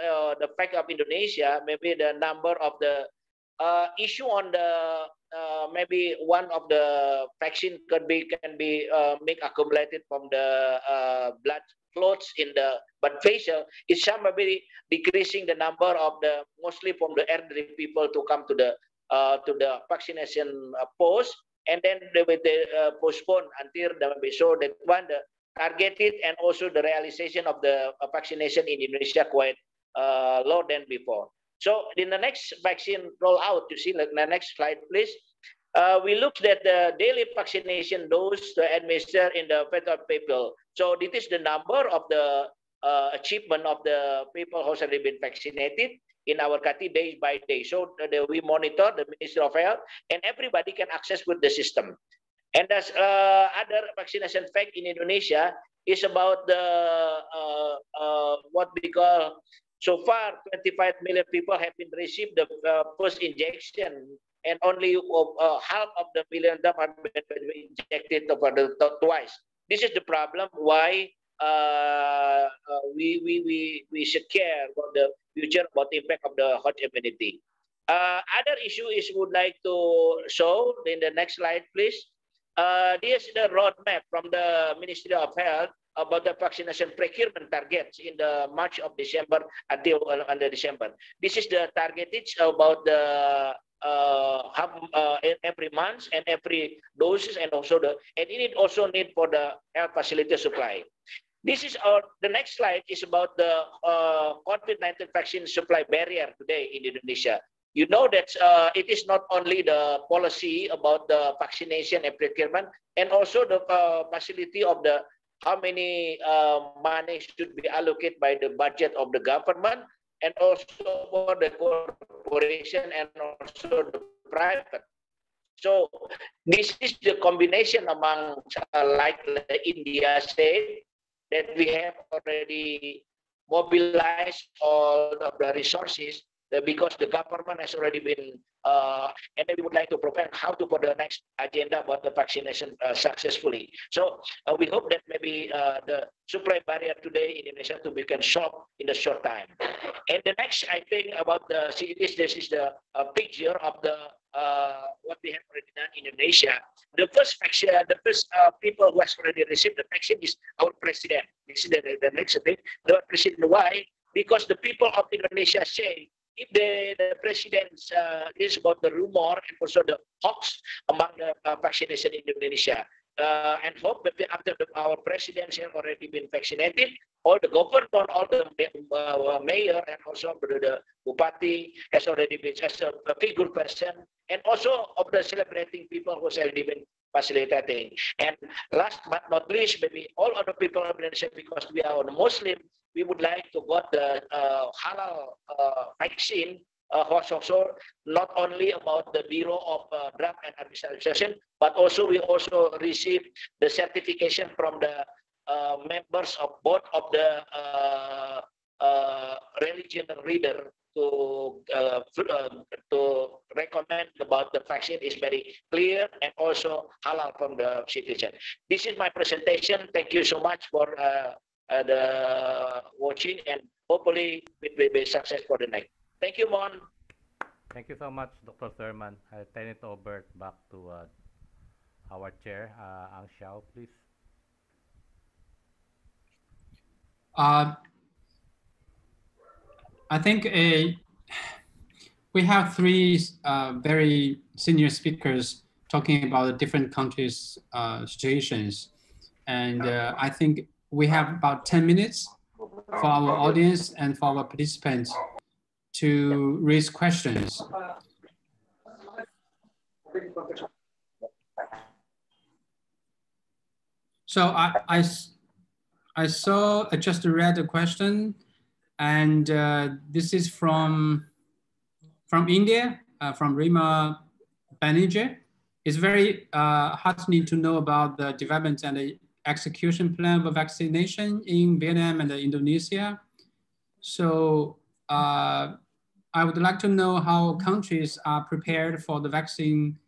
the fact of Indonesia. Maybe the number of the issue on the maybe one of the vaccine can be make accumulated from the blood clots in the blood vessel. Is some maybe decreasing the number of the mostly from the elderly people to come to the vaccination post, and then they will postpone until the so that one the targeted and also the realization of the vaccination in Indonesia quite low than before. So in the next vaccine rollout, you see, like the next slide, please. We looked at the daily vaccination dose to administer in the federal people. So this is the number of the achievement of the people who have already been vaccinated in our country day by day. So we monitor the Ministry of Health, and everybody can access with the system. And as other vaccination fact in Indonesia is about the what we call. So far, 25 million people have been received the first injection, and only half of the million of them have been injected twice. This is the problem why we should care about the future, about the impact of the herd immunity. Other issue is would like to show in the next slide, please. This is the roadmap from the Ministry of Health about the vaccination procurement targets in the March of December until under December. This is the targeted about the every month and every doses, and also the it also need for the health facility supply. This is the next slide is about the COVID-19 vaccine supply barrier today in Indonesia. You know that it is not only the policy about the vaccination and procurement, and also the facility of the how many money should be allocated by the budget of the government, and also for the corporation and also the private. So this is the combination among like India state that we have already mobilized all of the resources because the government has already been, and we would like to prepare how to put the next agenda about the vaccination successfully. So we hope that maybe the supply barrier today in Indonesia to become solved in a short time. And the next, I think about the this is the picture of the what we have already done in Indonesia. The first vaccine, the first people who has already received the vaccine is our president. This is the next thing. The president, why? Because the people of Indonesia say, if the president's is about the rumor and also the hoax among the vaccination in Indonesia, and hope that after our presidents have already been vaccinated, all the government, all the mayor, and also the bupati has already been as a figure person, and also of the celebrating people who has already been facilitating. And last but not least, maybe all other people of Indonesia, because we are Muslim, we would like to get the halal vaccine, also not only about the Bureau of Drug and Administration, but also we also receive the certification from the members of both of the religion leader to recommend about the vaccine is very clear and also halal from the citizen. This is my presentation. Thank you so much for the watching, and hopefully it will be success for the night. Thank you, Mon. Thank you so much, Dr. Thurman. I'll turn it over back to our chair, Ang Xiao, please. I think we have three very senior speakers talking about the different countries' situations. And I think we have about 10 minutes for our audience and for our participants to raise questions. So I saw, I just read the question, and this is from India, from Rima Banerjee. It's very heartening to know about the development and the execution plan of vaccination in Vietnam and Indonesia. So I would like to know how countries are prepared for the vaccine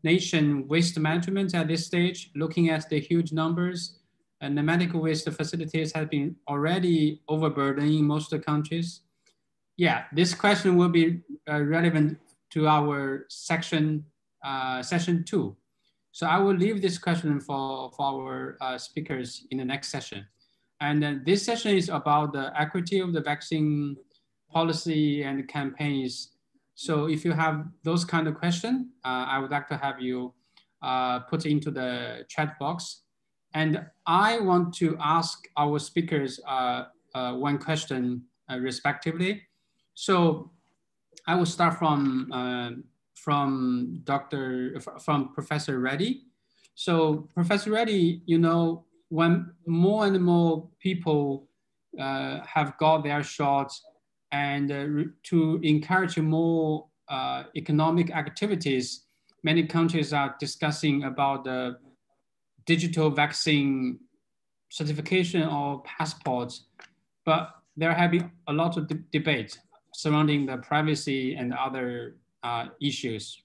nation waste management at this stage, looking at the huge numbers, and the medical waste facilities have been already overburdening most of the countries. Yeah, this question will be relevant to our session 2. So I will leave this question for our speakers in the next session. And this session is about the equity of the vaccine policy and campaigns. So if you have those kind of questions, I would like to have you put into the chat box. And I want to ask our speakers one question respectively. So I will start from Professor Reddy. So Professor Reddy, you know, when more and more people have got their shots, and to encourage more economic activities, many countries are discussing about the digital vaccine certification or passports, but there have been a lot of debate surrounding the privacy and other issues.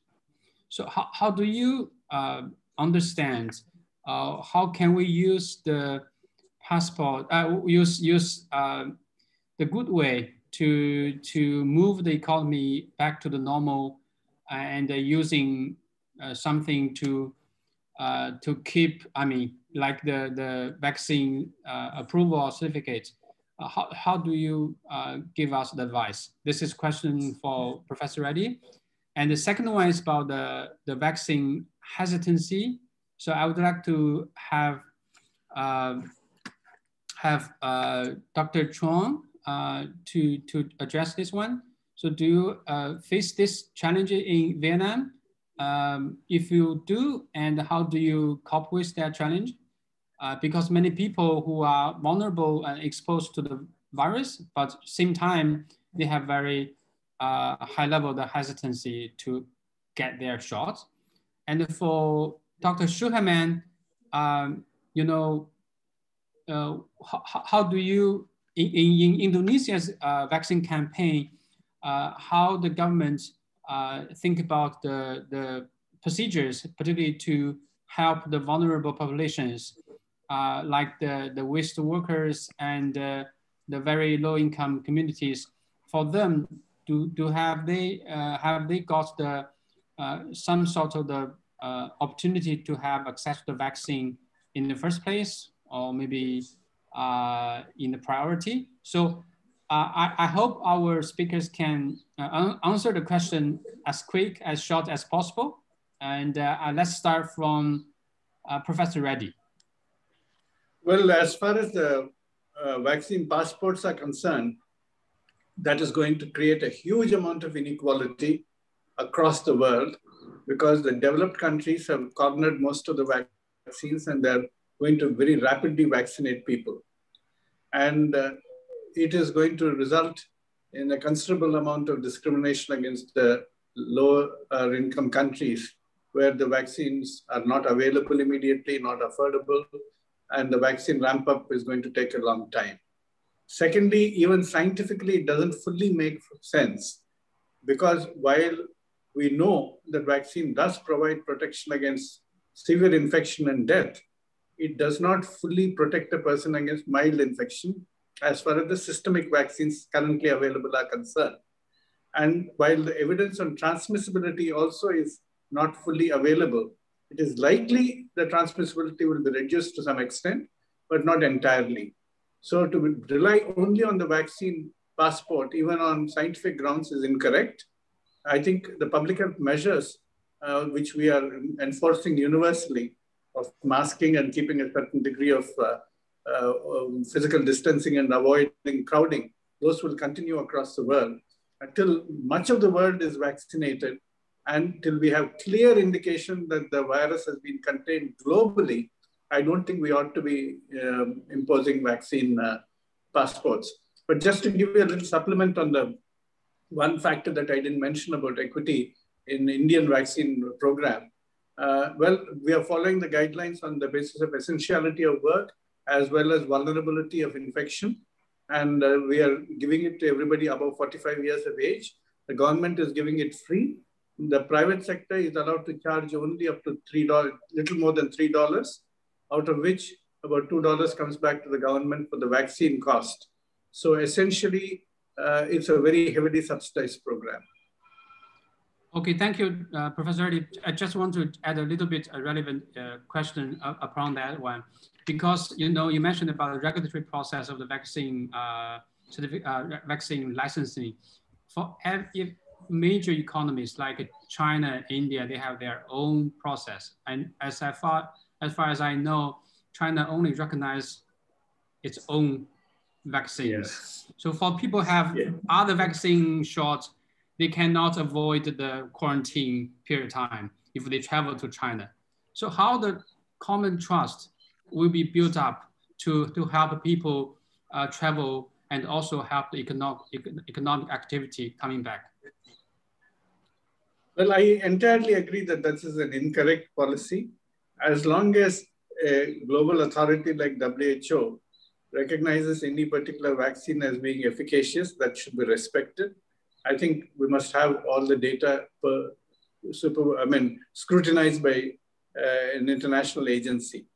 So how do you understand how can we use the passport, use the good way to move the economy back to the normal, and using something to keep, I mean, like the vaccine approval certificate. How do you give us the advice? This is a question for Professor Reddy. And the second one is about the vaccine hesitancy. So I would like to have Dr. Chuang to address this one. So do you face this challenge in Vietnam? If you do, and how do you cope with that challenge? Because many people who are vulnerable and exposed to the virus, but at the same time, they have very high level of hesitancy to get their shot. And for Dr. Schuherman, you know, how do you, in Indonesia's vaccine campaign, how the government think about the procedures, particularly to help the vulnerable populations, like the waste workers and the very low income communities? For them, have they got the some sort of the opportunity to have access to the vaccine in the first place, or maybe in the priority? So I hope our speakers can answer the question as quick, as short as possible. And let's start from Professor Reddy. Well, as far as the vaccine passports are concerned, that is going to create a huge amount of inequality across the world, because the developed countries have cornered most of the vaccines and they're going to very rapidly vaccinate people. And it is going to result in a considerable amount of discrimination against the lower income countries, where the vaccines are not available immediately, not affordable, and the vaccine ramp up is going to take a long time. Secondly, even scientifically, it doesn't fully make sense, because while we know that vaccine does provide protection against severe infection and death, it does not fully protect a person against mild infection as far as the systemic vaccines currently available are concerned. And while the evidence on transmissibility also is not fully available, it is likely the transmissibility will be reduced to some extent, but not entirely. So to rely only on the vaccine passport, even on scientific grounds, is incorrect. I think the public health measures which we are enforcing universally, of masking and keeping a certain degree of physical distancing and avoiding crowding, those will continue across the world until much of the world is vaccinated, and till we have clear indication that the virus has been contained globally. I don't think we ought to be imposing vaccine passports. But just to give you a little supplement on the one factor that I didn't mention about equity in the Indian vaccine program, well, we are following the guidelines on the basis of essentiality of work as well as vulnerability of infection. And we are giving it to everybody above 45 years of age. The government is giving it free. The private sector is allowed to charge only up to $3, little more than $3, out of which about $2 comes back to the government for the vaccine cost. So essentially, it's a very heavily subsidized program. Okay, thank you, Professor Eddie. I just want to add a little bit a relevant question upon that one, because you mentioned about the regulatory process of the vaccine vaccine licensing. For if major economies like China, India, they have their own process, and as far as I know, China only recognizes its own vaccines. Yes. So for people who have other vaccine shots, they cannot avoid the quarantine period of time if they travel to China. So how the common trust will be built up to help people travel and also help the economic activity coming back? Well, I entirely agree that this is an incorrect policy. As long as a global authority like WHO recognizes any particular vaccine as being efficacious, that should be respected. I think we must have all the data scrutinized by an international agency.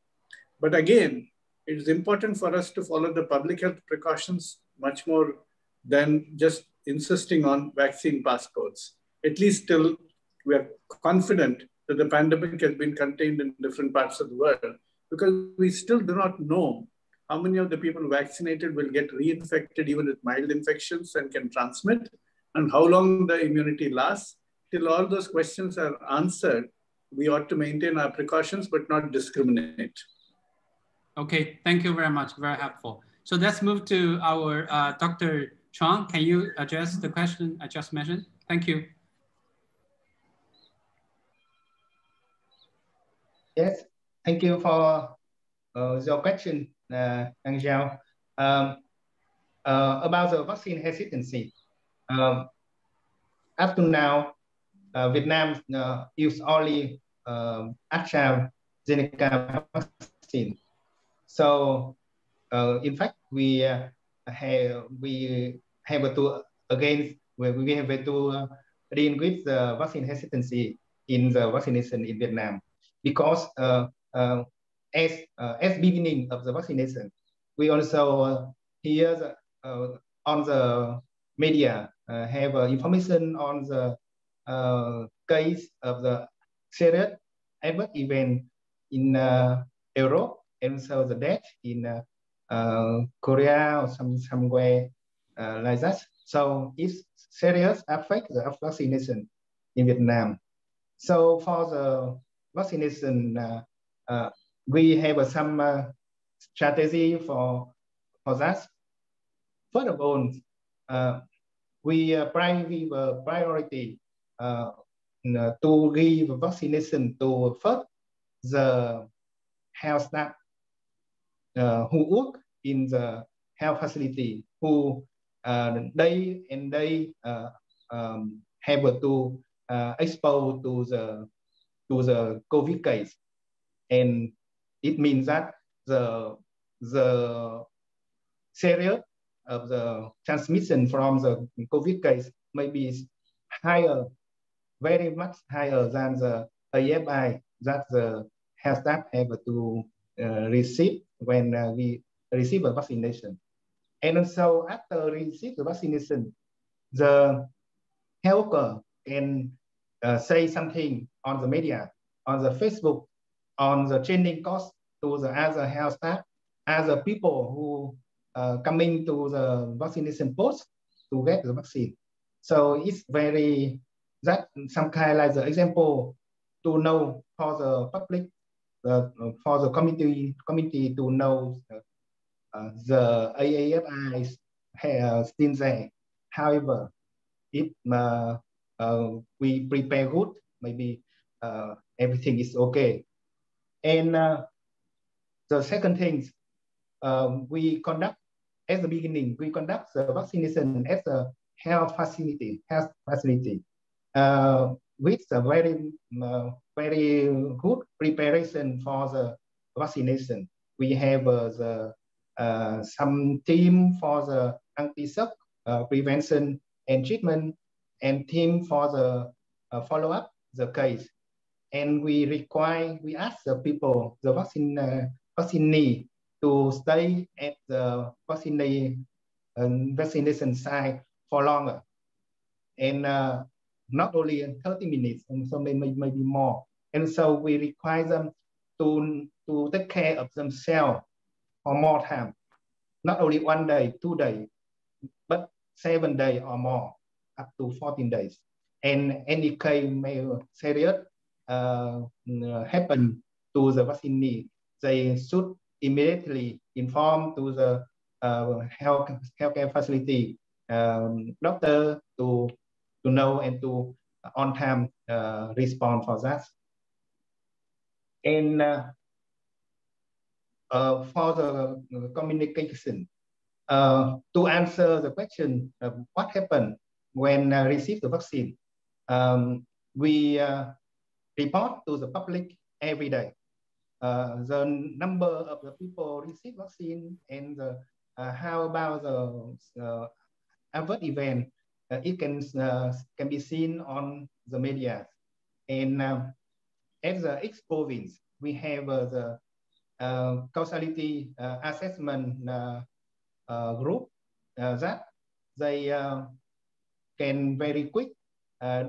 But again, it is important for us to follow the public health precautions much more than just insisting on vaccine passports. At least till we are confident that the pandemic has been contained in different parts of the world, because we still do not know how many of the people vaccinated will get reinfected even with mild infections and can transmit, and how long the immunity lasts. Till all those questions are answered, we ought to maintain our precautions but not discriminate. Okay, thank you very much, very helpful. So let's move to our Dr. Chuang. Can you address the question I just mentioned? Thank you. Yes, thank you for your question, Angel. About the vaccine hesitancy. Up to now, Vietnam use only AstraZeneca vaccine. So, in fact, we have to deal with the vaccine hesitancy in the vaccination in Vietnam, because as beginning of the vaccination, we also hear on the media have information on the case of the serious adverse event in Europe, and so the death in Korea or somewhere like that. So it's serious affect the vaccination in Vietnam. So for the vaccination, we have some strategy for that. First of all, we give priority to give vaccination to first the health staff who work in the health facility, who day and day have to expose to the COVID case, and it means that the serious of the transmission from the COVID case may be higher, very much higher than the AFI that the health staff have to receive when we receive a vaccination. And also after receive the vaccination, the health worker can say something on the media, on the Facebook, on the training course to the other health staff, other people who coming to the vaccination post to get the vaccine. So it's very, that some kind like the example to know for the public, for the community to know the AAFI is still there. However, if we prepare good, maybe everything is okay. And the second thing, we conduct, at the beginning, we conduct the vaccination at the health facility, with a very good preparation for the vaccination. We have some team for the anti-shock prevention and treatment, and team for the follow up the case. And we ask the people, the vaccinee, to stay at the vaccination site for longer. And not only 30 minutes, and so maybe more. And so we require them to take care of themselves for more time. Not only 1 day, 2 days, but 7 days or more, up to 14 days. And any case may serious happen to the vaccinee, they should immediately inform to the healthcare facility doctor to know and to on time respond for that. And for the communication, to answer the question of what happened when receive the vaccine, we report to the public every day the number of the people receive vaccine and how about the adverse event. It can be seen on the media. And as the ex-province, we have the causality assessment group that they can very quick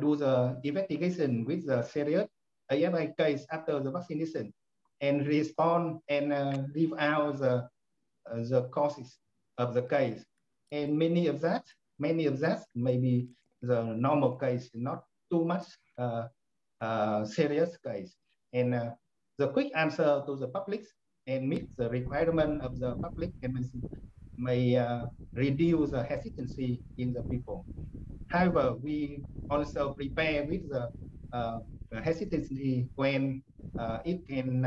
do the investigation with the serious AFI case after the vaccination and respond and leave out the causes of the case. And many of that may be the normal case, not too much serious case. And the quick answer to the public and meet the requirement of the public and may reduce the hesitancy in the people. However, we also prepare with the hesitancy when it can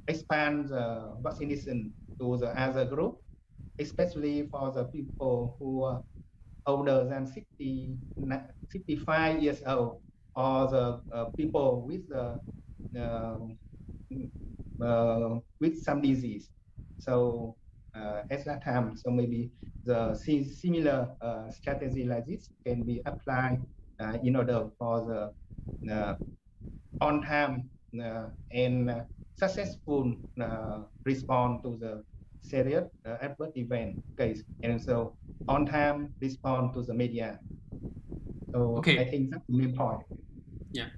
expand the vaccination to the other group, especially for the people who are older than 65 years old, or the people with the with some disease. So at that time, so maybe the similar strategy like this can be applied in order for the on time and successful response to the serious adverse event case, and so on time respond to the media. So okay. I think that's the main point. Yeah.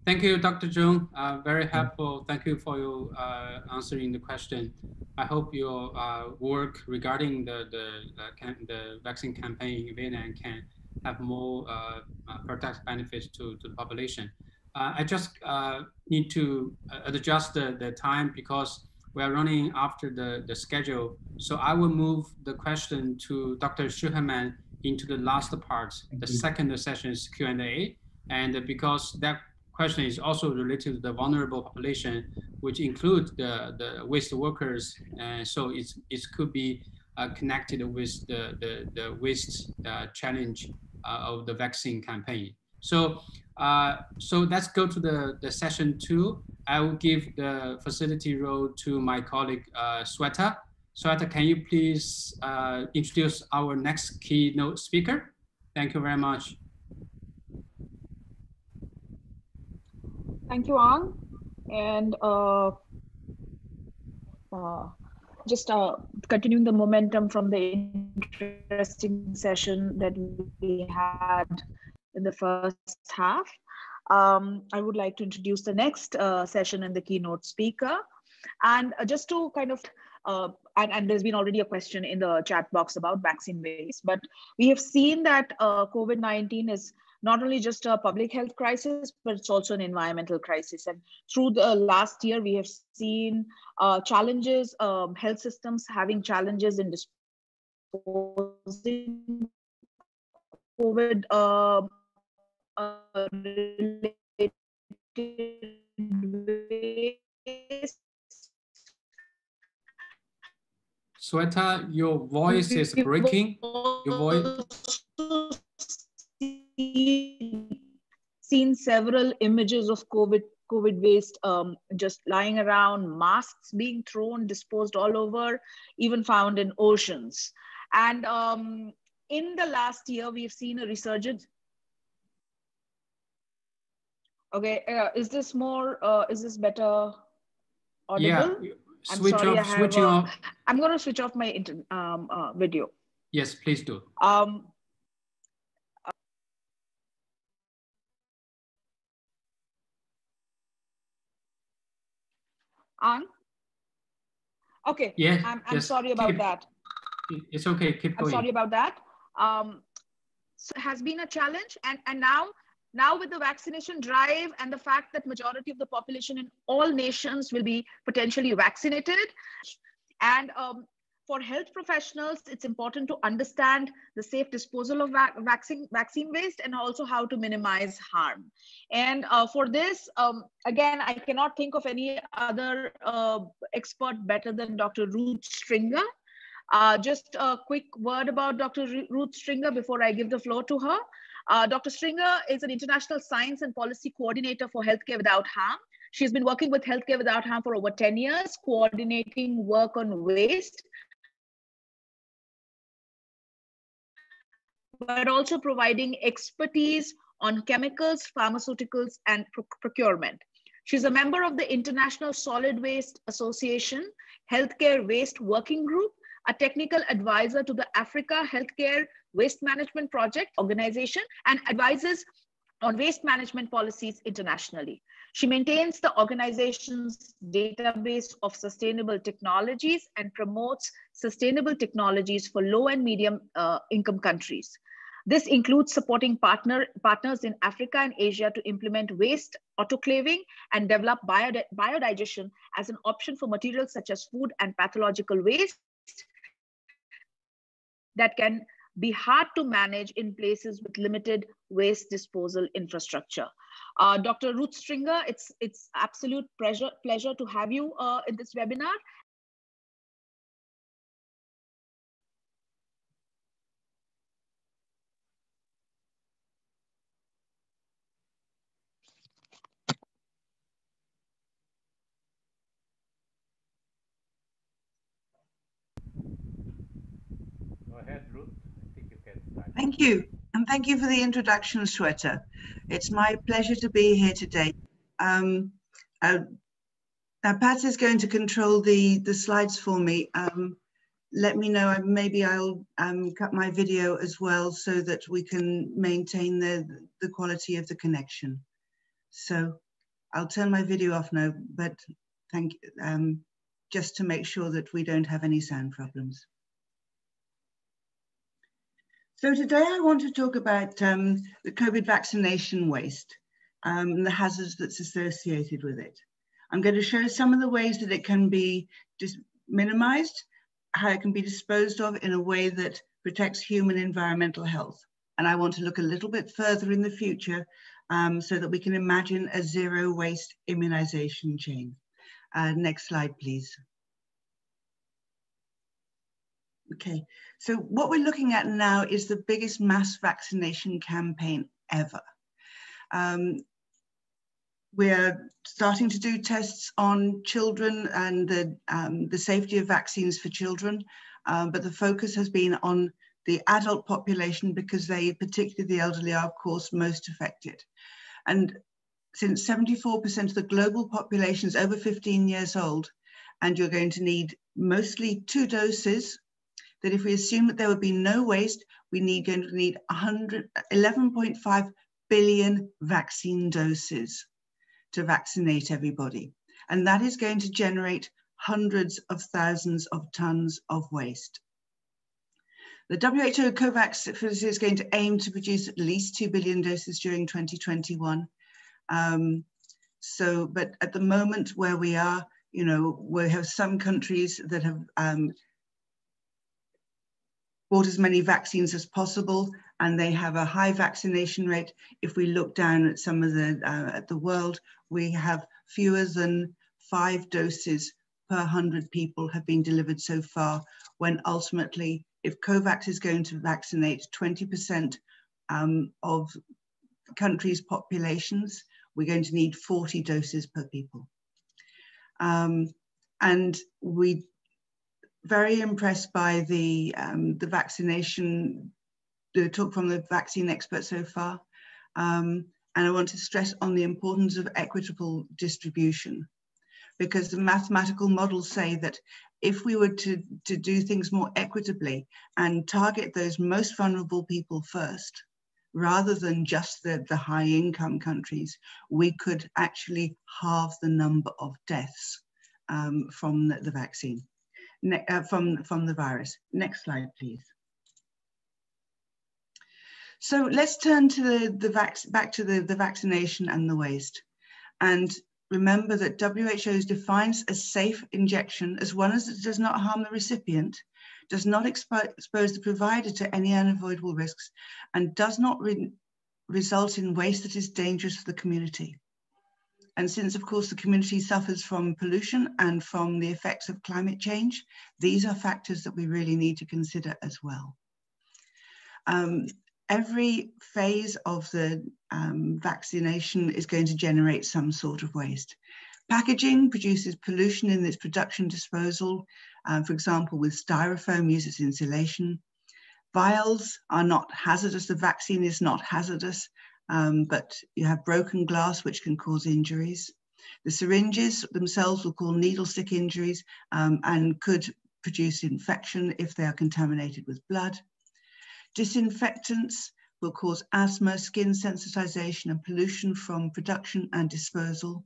Thank you, Dr. Jung. Very helpful. Thank you for your answering the question. I hope your work regarding the vaccine campaign in Vietnam can have more product benefits to the population. I just need to adjust the time because we are running after the schedule. So I will move the question to Dr. Shuhaman into the last part. The second session is Q&A. And because that question is also related to the vulnerable population, which includes the waste workers, and so it could be connected with the waste challenge of the vaccine campaign. So let's go to the session 2. I will give the facility role to my colleague Sweta. Sweta, can you please introduce our next keynote speaker? Thank you very much. Thank you, Ang. And just continuing the momentum from the interesting session that we had in the first half, I would like to introduce the next session and the keynote speaker. And just to kind of, and there's been already a question in the chat box about vaccine waste, but we have seen that COVID-19 is not only just a public health crisis, but it's also an environmental crisis. And through the last year, we have seen challenges, health systems having challenges in disposing COVID related waste. Sweta, your voice is breaking. Your voice. Seen several images of COVID waste just lying around, masks being thrown, disposed all over, even found in oceans. And in the last year, we've seen a resurgence. Okay, is this more, is this better audible? Yeah, I'm sorry, switching off. I'm going to switch off my video. Yes, please do. Okay, yeah, I'm sorry about that. It's okay, keep going. I'm sorry about that. So it has been a challenge, and now with the vaccination drive and the fact that majority of the population in all nations will be potentially vaccinated, and for health professionals, it's important to understand the safe disposal of vaccine waste and also how to minimize harm. And for this, again, I cannot think of any other expert better than Dr. Ruth Stringer. Just a quick word about Dr. Ruth Stringer before I give the floor to her. Dr. Stringer is an international science and policy coordinator for Healthcare Without Harm. She's been working with Healthcare Without Harm for over 10 years, coordinating work on waste, but also providing expertise on chemicals, pharmaceuticals, and procurement. She's a member of the International Solid Waste Association Healthcare Waste Working Group, a technical advisor to the Africa Healthcare Waste Management Project organization, and advises on waste management policies internationally. She maintains the organization's database of sustainable technologies and promotes sustainable technologies for low and medium income countries. This includes supporting partners in Africa and Asia to implement waste autoclaving and develop biodigestion as an option for materials such as food and pathological waste that can be hard to manage in places with limited waste disposal infrastructure. Dr. Ruth Stringer, it's absolute pleasure to have you in this webinar. Go ahead, Ruth. I think you can start. Thank you. And thank you for the introduction, Shweta. It's my pleasure to be here today. Now, Pat is going to control the slides for me. Let me know, maybe I'll cut my video as well so that we can maintain the quality of the connection. So I'll turn my video off now, but thank you, just to make sure that we don't have any sound problems. So today I want to talk about the COVID vaccination waste and the hazards that's associated with it. I'm going to show some of the ways that it can be minimized, how it can be disposed of in a way that protects human environmental health. And I want to look a little bit further in the future so that we can imagine a zero waste immunization chain. Next slide, please. Okay, so what we're looking at now is the biggest mass vaccination campaign ever. We're starting to do tests on children and the safety of vaccines for children, but the focus has been on the adult population because they, particularly the elderly, are of course most affected. And since 74% of the global population is over 15 years old, and you're going to need mostly 2 doses, that if we assume that there would be no waste, going to need 11.5 billion vaccine doses to vaccinate everybody. And that is going to generate hundreds of thousands of tons of waste. The WHO COVAX is going to aim to produce at least 2 billion doses during 2021. But at the moment where we are, you know, we have some countries that have bought as many vaccines as possible, and they have a high vaccination rate. If we look down at some of the world, we have fewer than 5 doses per 100 people have been delivered so far, when ultimately, if COVAX is going to vaccinate 20% of countries' populations, we're going to need 40 doses per people. And we very impressed by the vaccination, the talk from the vaccine experts so far. And I want to stress on the importance of equitable distribution, because the mathematical models say that if we were to do things more equitably and target those most vulnerable people first, rather than just the high income countries, we could actually halve the number of deaths from the vaccine, from the virus. Next slide, please. So let's turn to back to the vaccination and the waste. And remember that WHO defines a safe injection as one as it does not harm the recipient, does not expose the provider to any unavoidable risks, and does not result in waste that is dangerous for the community. And since, of course, the community suffers from pollution and from the effects of climate change, these are factors that we really need to consider as well. Every phase of the vaccination is going to generate some sort of waste. Packaging produces pollution in its production disposal, for example, with styrofoam uses insulation. Vials are not hazardous, the vaccine is not hazardous, but you have broken glass which can cause injuries. The syringes themselves will cause needle stick injuries and could produce infection if they are contaminated with blood. Disinfectants will cause asthma, skin sensitization, and pollution from production and disposal.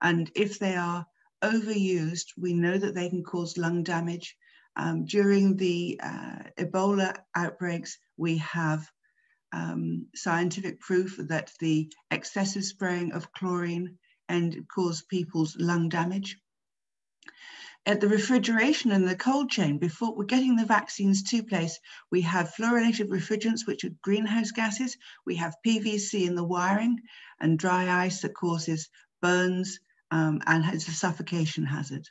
And if they are overused, we know that they can cause lung damage. During the Ebola outbreaks, we have scientific proof that the excessive spraying of chlorine caused people's lung damage. At the refrigeration and the cold chain, before we're getting the vaccines to place, we have fluorinated refrigerants, which are greenhouse gases. We have PVC in the wiring and dry ice that causes burns and has a suffocation hazard.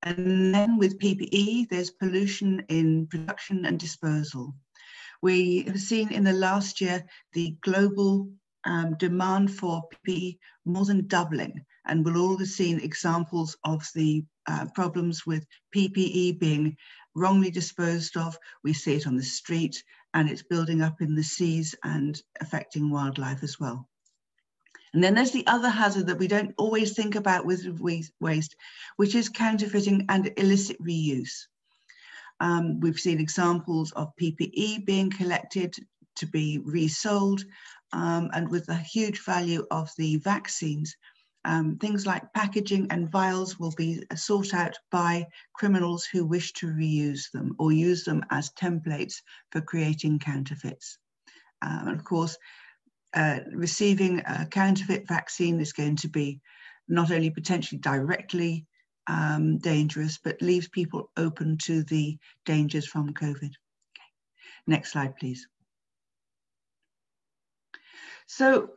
And then with PPE, there's pollution in production and disposal. We have seen in the last year, the global demand for PPE more than doubling. And we've all seen examples of the problems with PPE being wrongly disposed of. We see it on the street and it's building up in the seas and affecting wildlife as well. And then there's the other hazard that we don't always think about with waste, which is counterfeiting and illicit reuse. We've seen examples of PPE being collected to be resold, and with the huge value of the vaccines, things like packaging and vials will be sought out by criminals who wish to reuse them or use them as templates for creating counterfeits. And of course, receiving a counterfeit vaccine is going to be not only potentially directly dangerous, but leaves people open to the dangers from COVID. Okay. Next slide, please. So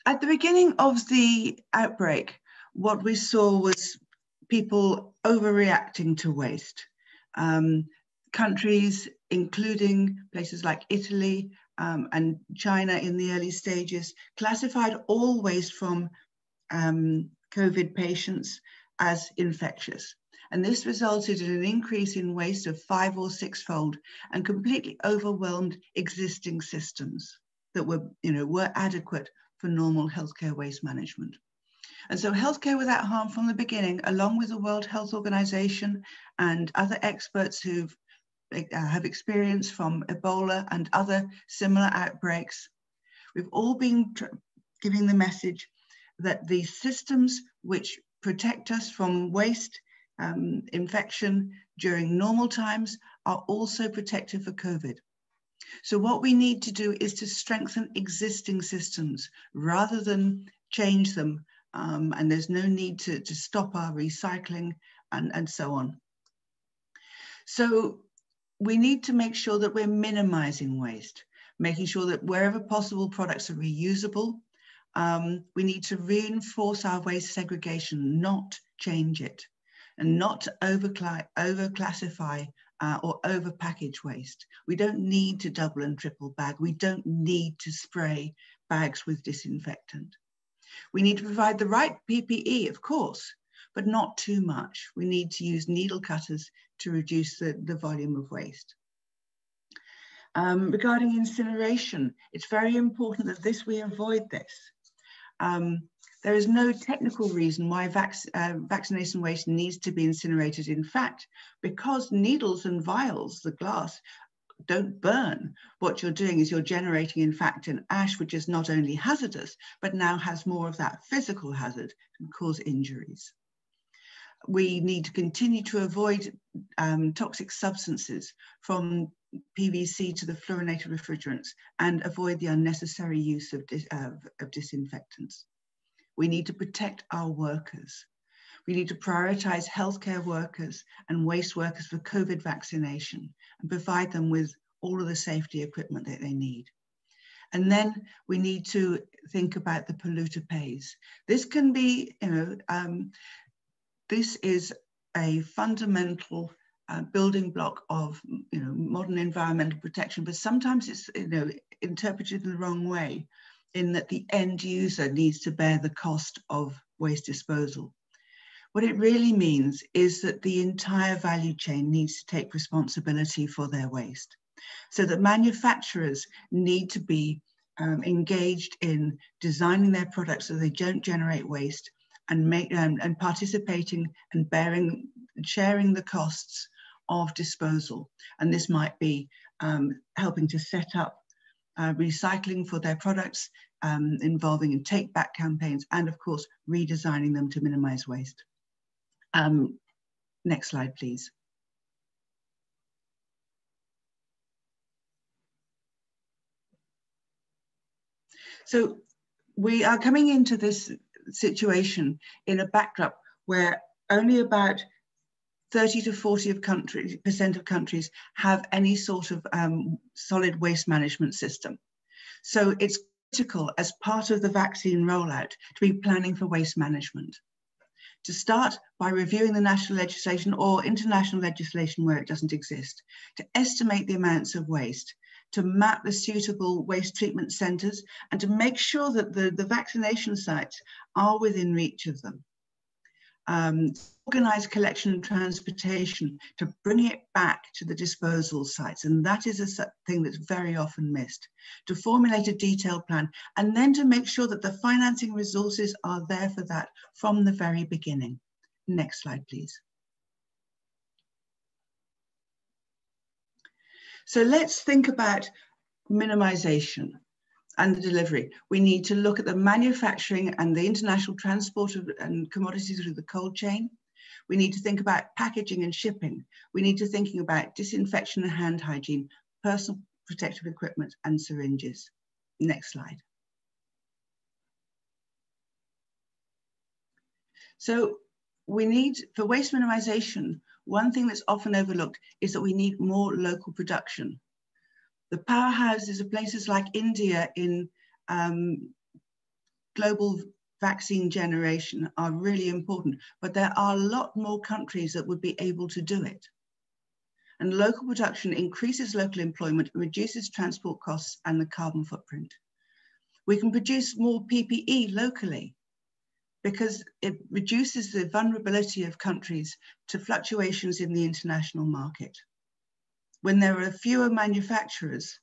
at the beginning of the outbreak, what we saw was people overreacting to waste. Countries, including places like Italy and China in the early stages, classified all waste from COVID patients as infectious. And this resulted in an increase in waste of 5- or 6-fold and completely overwhelmed existing systems that were adequate for normal healthcare waste management. And so healthcare without harm from the beginning, along with the World Health Organization and other experts who have experience from Ebola and other similar outbreaks, we've all been giving the message that the systems which protect us from waste infection during normal times are also protective for COVID. So what we need to do is to strengthen existing systems rather than change them. And there's no need to stop our recycling and so on. So we need to make sure that we're minimizing waste, making sure that wherever possible products are reusable. We need to reinforce our waste segregation, not change it, and not overclassify or overpackage waste. We don't need to double and triple bag. We don't need to spray bags with disinfectant. We need to provide the right PPE, of course, but not too much. We need to use needle cutters to reduce the volume of waste. Regarding incineration, it's very important that we avoid this. There is no technical reason why vaccination waste needs to be incinerated. In fact, because needles and vials, the glass, don't burn, what you're doing is you're generating, in fact, an ash which is not only hazardous, but now has more of that physical hazard and cause injuries. We need to continue to avoid toxic substances from PVC to the fluorinated refrigerants and avoid the unnecessary use of disinfectants. We need to protect our workers. We need to prioritize healthcare workers and waste workers for COVID vaccination and provide them with all of the safety equipment that they need. And then we need to think about the polluter pays. This can be, this is a fundamental building block of modern environmental protection, but sometimes it's interpreted in the wrong way, in that the end user needs to bear the cost of waste disposal. What it really means is that the entire value chain needs to take responsibility for their waste. So that manufacturers need to be engaged in designing their products so they don't generate waste, and participating and sharing the costs of disposal. And this might be helping to set up recycling for their products, involving in take-back campaigns, and of course, redesigning them to minimize waste. Next slide, please. So we are coming into this situation in a backdrop where only about 30 to 40% of countries have any sort of solid waste management system. So it's critical as part of the vaccine rollout to be planning for waste management. To start by reviewing the national legislation or international legislation where it doesn't exist, to estimate the amounts of waste, to map the suitable waste treatment centres, and to make sure that the vaccination sites are within reach of them. Organised collection and transportation to bring it back to the disposal sites, and that is a thing that's very often missed. To formulate a detailed plan, and then to make sure that the financing resources are there for that from the very beginning. Next slide, please. So let's think about minimization and the delivery. We need to look at the manufacturing and the international transport and commodities through the cold chain. We need to think about packaging and shipping. We need to think about disinfection and hand hygiene, personal protective equipment, and syringes. Next slide. So we need, for waste minimization, one thing that's often overlooked is that we need more local production. The powerhouses of places like India in global vaccine generation are really important, but there are a lot more countries that would be able to do it. And local production increases local employment, reduces transport costs and the carbon footprint. We can produce more PPE locally because it reduces the vulnerability of countries to fluctuations in the international market. When there are fewer manufacturers,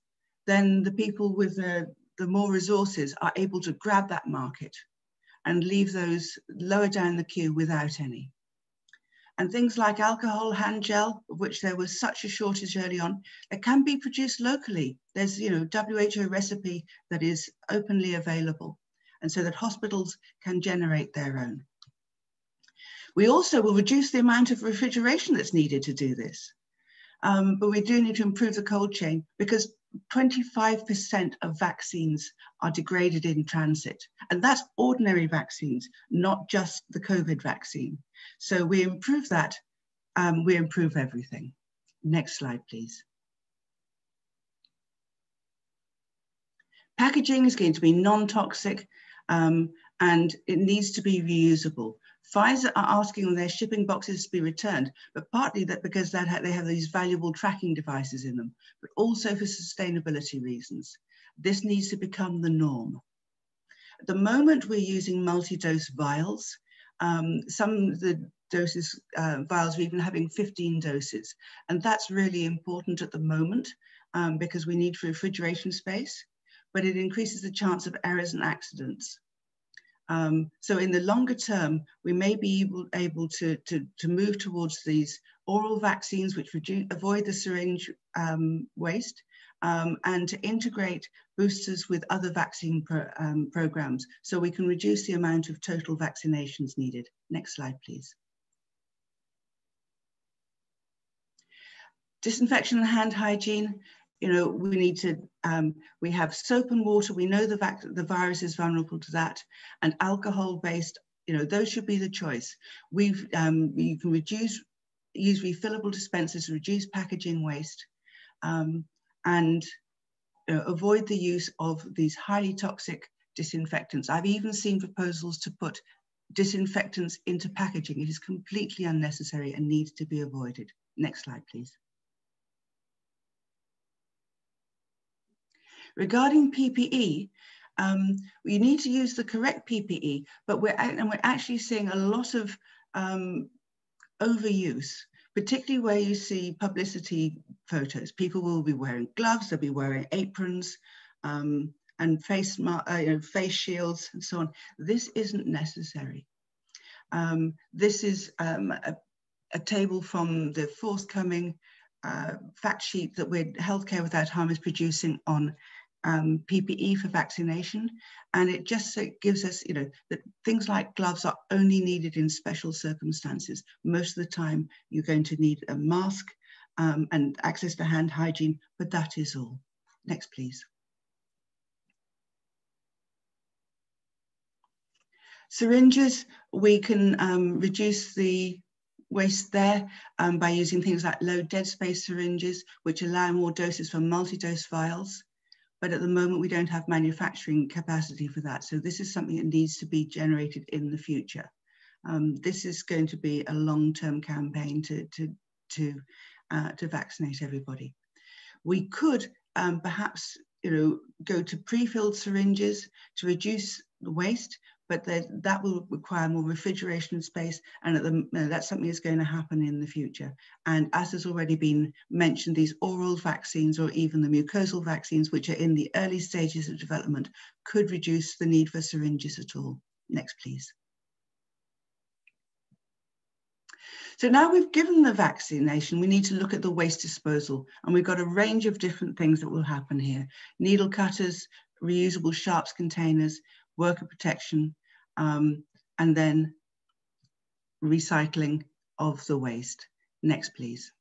then the people with the more resources are able to grab that market and leave those lower down the queue without any. And things like alcohol, hand gel, of which there was such a shortage early on, it can be produced locally. There's WHO recipe that is openly available, and so that hospitals can generate their own. We also will reduce the amount of refrigeration that's needed to do this. But we do need to improve the cold chain because 25% of vaccines are degraded in transit. And that's ordinary vaccines, not just the COVID vaccine. So we improve that, we improve everything. Next slide, please. Packaging is going to be non-toxic and it needs to be reusable. Pfizer are asking their shipping boxes to be returned, but partly that because they have these valuable tracking devices in them, but also for sustainability reasons. This needs to become the norm. At the moment, we're using multi-dose vials. Some of the doses, vials, or even having 15 doses. And that's really important at the moment because we need refrigeration space, but it increases the chance of errors and accidents. So in the longer term, we may be able to move towards these oral vaccines, which avoid the syringe waste, and to integrate boosters with other vaccine programs, so we can reduce the amount of total vaccinations needed. Next slide, please. Disinfection and hand hygiene. You know, we need to, we have soap and water. We know the virus is vulnerable to that, and alcohol-based, you know, those should be the choice. You can use refillable dispensers to reduce packaging waste, and avoid the use of these highly toxic disinfectants. I've even seen proposals to put disinfectants into packaging. It is completely unnecessary and needs to be avoided. Next slide, please. Regarding PPE, we need to use the correct PPE, but we're actually seeing a lot of overuse, particularly where you see publicity photos. People will be wearing gloves, they'll be wearing aprons, and face shields and so on. This isn't necessary. This is a table from the forthcoming fact sheet that Healthcare Without Harm is producing on PPE for vaccination, and it just gives us, you know, that things like gloves are only needed in special circumstances. Most of the time, you're going to need a mask and access to hand hygiene, but that is all. Next, please. Syringes, we can reduce the waste there by using things like low dead space syringes, which allow more doses from multi-dose vials. But at the moment, we don't have manufacturing capacity for that. So this is something that needs to be generated in the future. This is going to be a long-term campaign to vaccinate everybody. We could perhaps, you know, go to pre-filled syringes to reduce the waste, but that will require more refrigeration space, and that's something that's going to happen in the future. And as has already been mentioned, these oral vaccines or even the mucosal vaccines, which are in the early stages of development, could reduce the need for syringes at all. Next, please. So now we've given the vaccination, we need to look at the waste disposal, and we've got a range of different things that will happen here. Needle cutters, reusable sharps containers, worker protection, and then recycling of the waste. Next, please.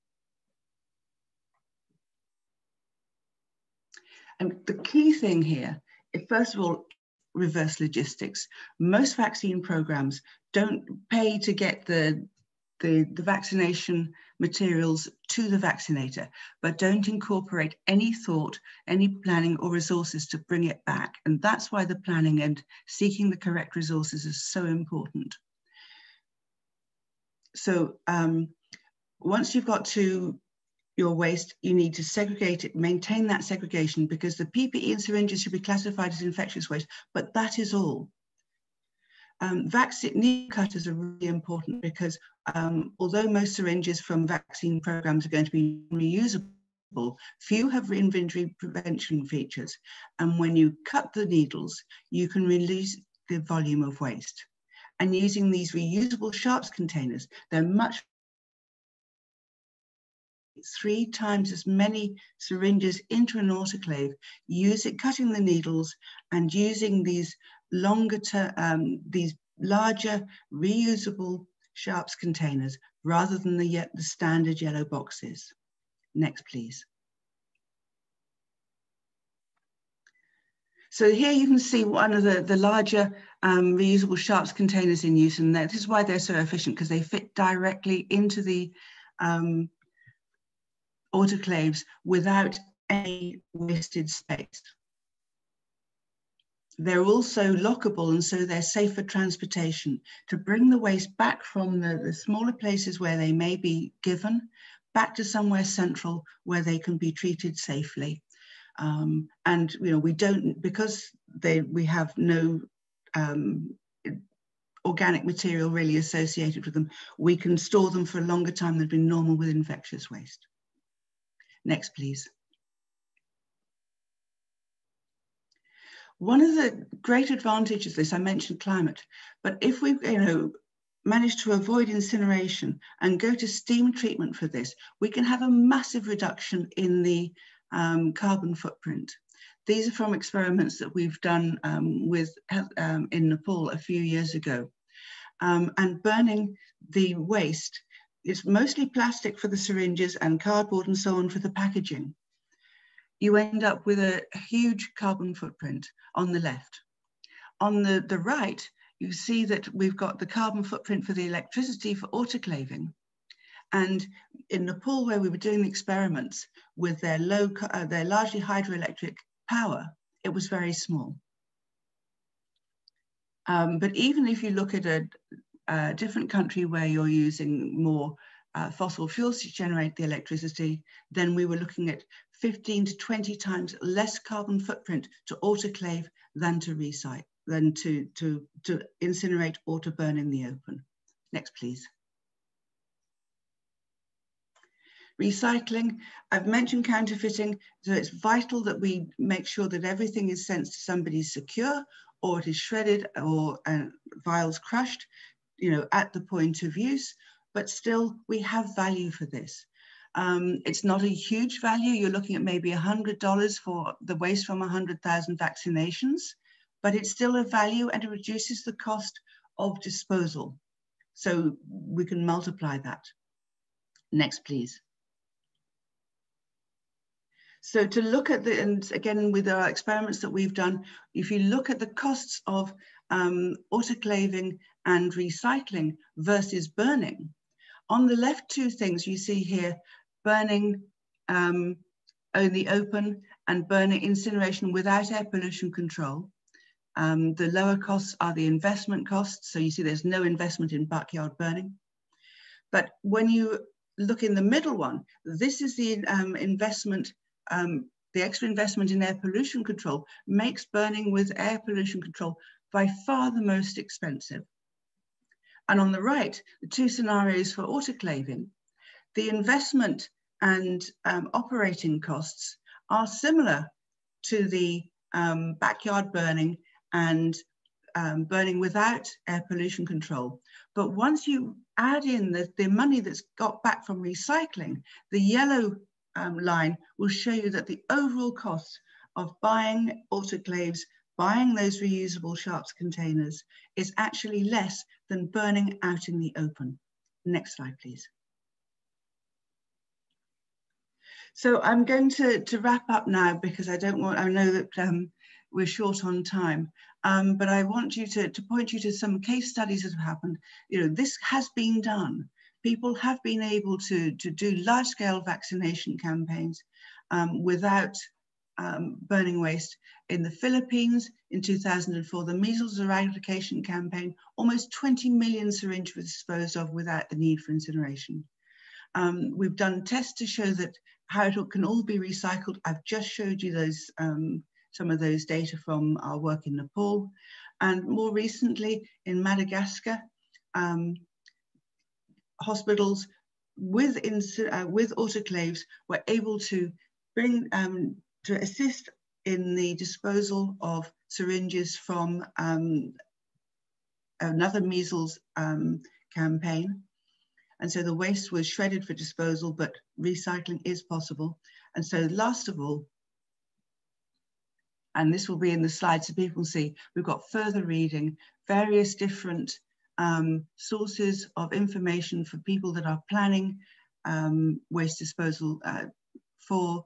And the key thing here is, first of all, reverse logistics. Most vaccine programs don't pay to get the vaccination materials to the vaccinator, but don't incorporate any thought, any planning or resources to bring it back. And that's why the planning and seeking the correct resources is so important. So once you've got to your waste, you need to segregate it, maintain that segregation, because the PPE and syringes should be classified as infectious waste, but that is all. Vaccine needle cutters are really important because although most syringes from vaccine programs are going to be reusable, few have inventory prevention features. And when you cut the needles, you can release the volume of waste. And using these reusable sharps containers, they're much 3 times as many syringes into an autoclave, cutting the needles and using these these larger reusable sharps containers rather than the standard yellow boxes. Next, please. So here you can see one of the larger reusable sharps containers in use, and this is why they're so efficient, because they fit directly into the autoclaves without any wasted space. They're also lockable, and so they're safe for transportation, to bring the waste back from the smaller places where they may be given, back to somewhere central where they can be treated safely. And you know, we don't, because we have no organic material really associated with them, we can store them for a longer time than would be normal with infectious waste. Next, please. One of the great advantages of this, I mentioned climate, but if we manage to avoid incineration and go to steam treatment for this, we can have a massive reduction in the carbon footprint. These are from experiments that we've done in Nepal a few years ago. And burning the waste, it's mostly plastic for the syringes and cardboard and so on for the packaging. You end up with a huge carbon footprint on the left. On the right, you see that we've got the carbon footprint for the electricity for autoclaving. And in Nepal, where we were doing the experiments with their largely hydroelectric power, it was very small. But even if you look at a different country where you're using more fossil fuels to generate the electricity, then we were looking at 15 to 20 times less carbon footprint to autoclave than to recycle, than to incinerate or to burn in the open. Next, please. Recycling, I've mentioned counterfeiting, so it's vital that we make sure that everything is sent to somebody secure, or it is shredded or vials crushed, at the point of use, but still we have value for this. It's not a huge value. You're looking at maybe $100 for the waste from 100,000 vaccinations, but it's still a value and it reduces the cost of disposal. So we can multiply that. Next, please. So to look at and again, with our experiments that we've done, if you look at the costs of autoclaving and recycling versus burning, on the left two things you see here, burning in the open and burning incineration without air pollution control. The lower costs are the investment costs. So you see there's no investment in backyard burning. But when you look in the middle one, this is the investment. The extra investment in air pollution control makes burning with air pollution control by far the most expensive. And on the right, the two scenarios for autoclaving, the investment and operating costs are similar to the backyard burning and burning without air pollution control. But once you add in the money that's got back from recycling, the yellow line will show you that the overall cost of buying autoclaves, buying those reusable sharps containers is actually less than burning out in the open. Next slide, please. So I'm going to wrap up now because I know that we're short on time, but I want you to point you to some case studies that have happened. This has been done. People have been able to do large-scale vaccination campaigns without burning waste. In the Philippines, in 2004, the measles eradication campaign, almost 20 million syringes were disposed of without the need for incineration. We've done tests to show that how it can all be recycled. I've just showed you those some of those data from our work in Nepal. And more recently in Madagascar, hospitals with autoclaves were able to bring to assist in the disposal of syringes from another measles campaign. And so the waste was shredded for disposal, but recycling is possible. And so last of all, and this will be in the slides so people see, we've got further reading, various different sources of information for people that are planning waste disposal for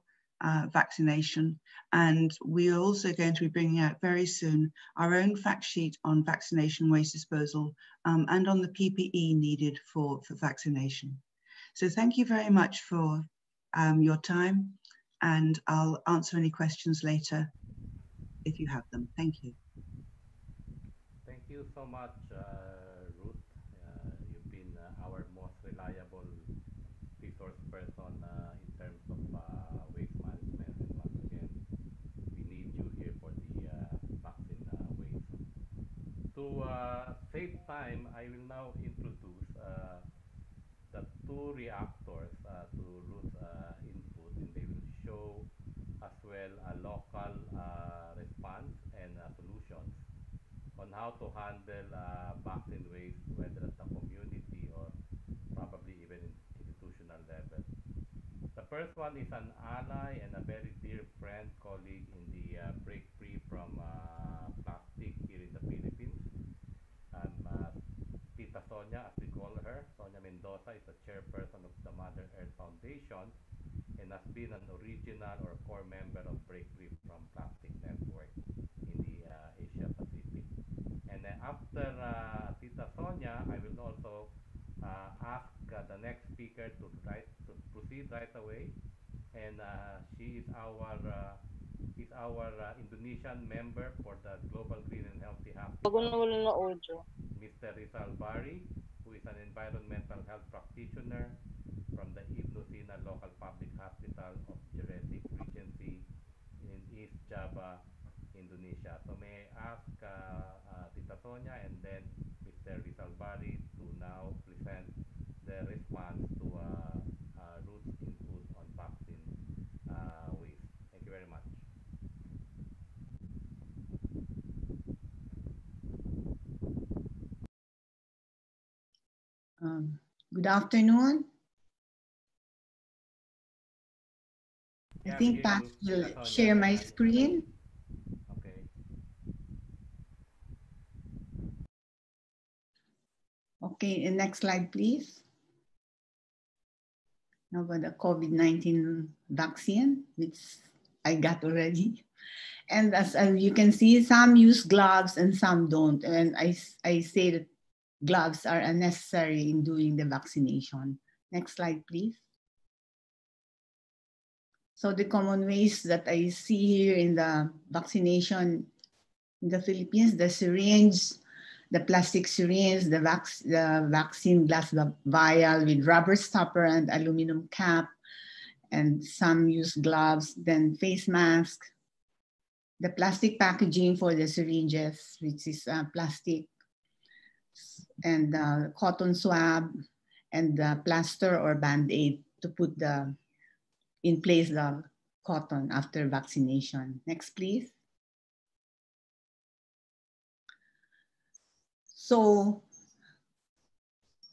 vaccination. And we are also going to be bringing out very soon our own fact sheet on vaccination waste disposal and on the PPE needed for vaccination. So thank you very much for your time, and I'll answer any questions later if you have them. Thank you. Thank you so much, Ruth. You've been our most reliable resource person in terms of waste management. And once again, we need you here for the vaccine waste. To save time, I will now introduce the two reactors to Ruth's input, and they will show as well a local response and solutions on how to handle vaccine waste, whether at the community or probably even institutional level. The first one is an ally and a very dear friend, colleague in the Break Free from Plastic here in the Philippines. Tita Sonia, as we call her. Sonia Mendoza is the chairperson of the Mother Earth Foundation and has been an original or core member of Break Free from Plastic Network in the Asia Pacific. And after Tita Sonia, I will also ask the next speaker to proceed right away. And she is our Indonesian member for the Global Green and Healthy Hospital, Mr. Rizal Bari, who is an environmental health practitioner from the Ibnu Sina Local Public Hospital of Jurassic Regency in East Java, Indonesia. So may I ask Tita Sonia and then Mr. Rizal Bari to now present the response to Ruth's input on vaccine waste. Thank you very much. Good afternoon. I Yeah, think Pat will share my screen. Okay. Okay, next slide, please. Now about the COVID-19 vaccine, which I got already. And as you can see, some use gloves and some don't. And I say that gloves are unnecessary in doing the vaccination. Next slide, please. So the common ways that I see here in the vaccination in the Philippines, the syringe, the plastic syringe, the vaccine glass vial with rubber stopper and aluminum cap, and some use gloves, then face mask, the plastic packaging for the syringes, which is plastic, and cotton swab, and the plaster or Band-Aid to put in place the cotton after vaccination. Next, please. So,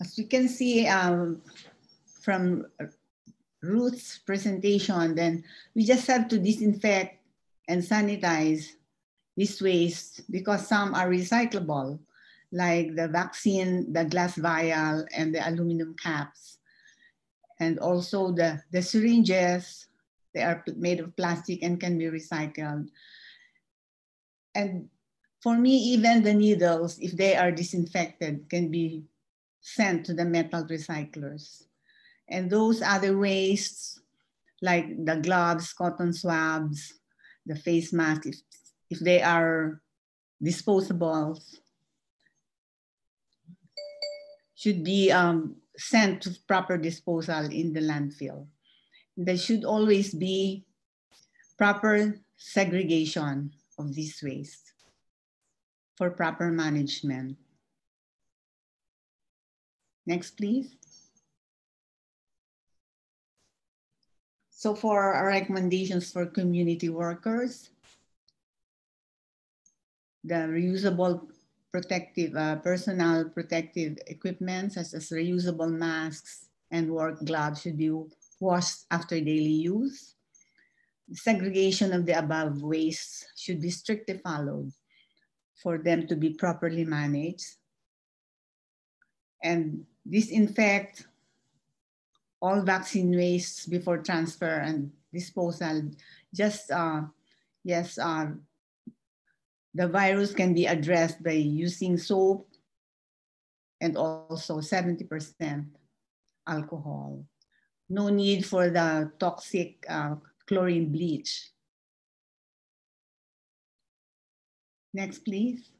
as you can see from Ruth's presentation, then we just have to disinfect and sanitize this waste because some are recyclable, like the vaccine, the glass vial, and the aluminum caps. And also the syringes, they are made of plastic and can be recycled. And for me, even the needles, if they are disinfected, can be sent to the metal recyclers. And those other wastes, like the gloves, cotton swabs, the face mask, if they are disposable, should be sent to proper disposal in the landfill. There should always be proper segregation of this waste for proper management. Next, please. So for our recommendations for community workers, the reusable personal protective equipment such as reusable masks and work gloves should be washed after daily use. The segregation of the above wastes should be strictly followed for them to be properly managed. And disinfect all vaccine wastes before transfer and disposal. Just, the virus can be addressed by using soap and also 70% alcohol. No need for the toxic chlorine bleach. Next, please.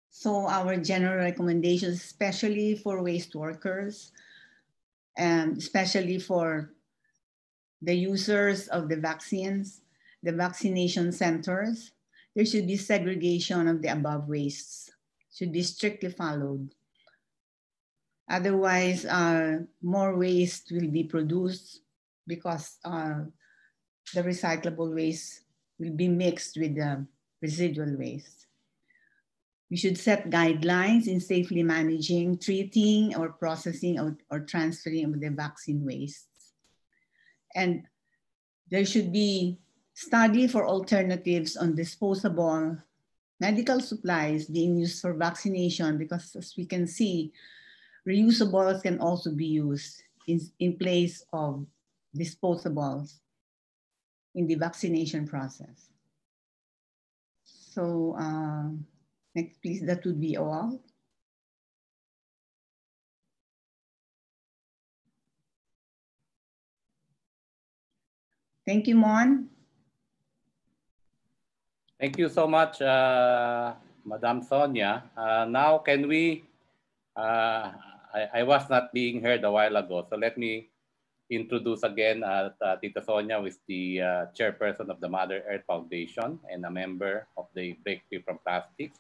So our general recommendations, especially for waste workers, and especially for the users of the vaccines, the vaccination centers, there should be segregation of the above wastes, should be strictly followed. Otherwise, more waste will be produced because the recyclable waste will be mixed with the residual waste. We should set guidelines in safely managing, treating, or processing or transferring of the vaccine wastes. And there should be study for alternatives on disposable medical supplies being used for vaccination, because as we can see, reusables can also be used in place of disposables in the vaccination process. So next, please, that would be all. Thank you, Mon. Thank you so much, Madam Sonia. Now, can we, I was not being heard a while ago, so let me introduce again Tita Sonia, who is the chairperson of the Mother Earth Foundation and a member of the Breakthrough from Plastics.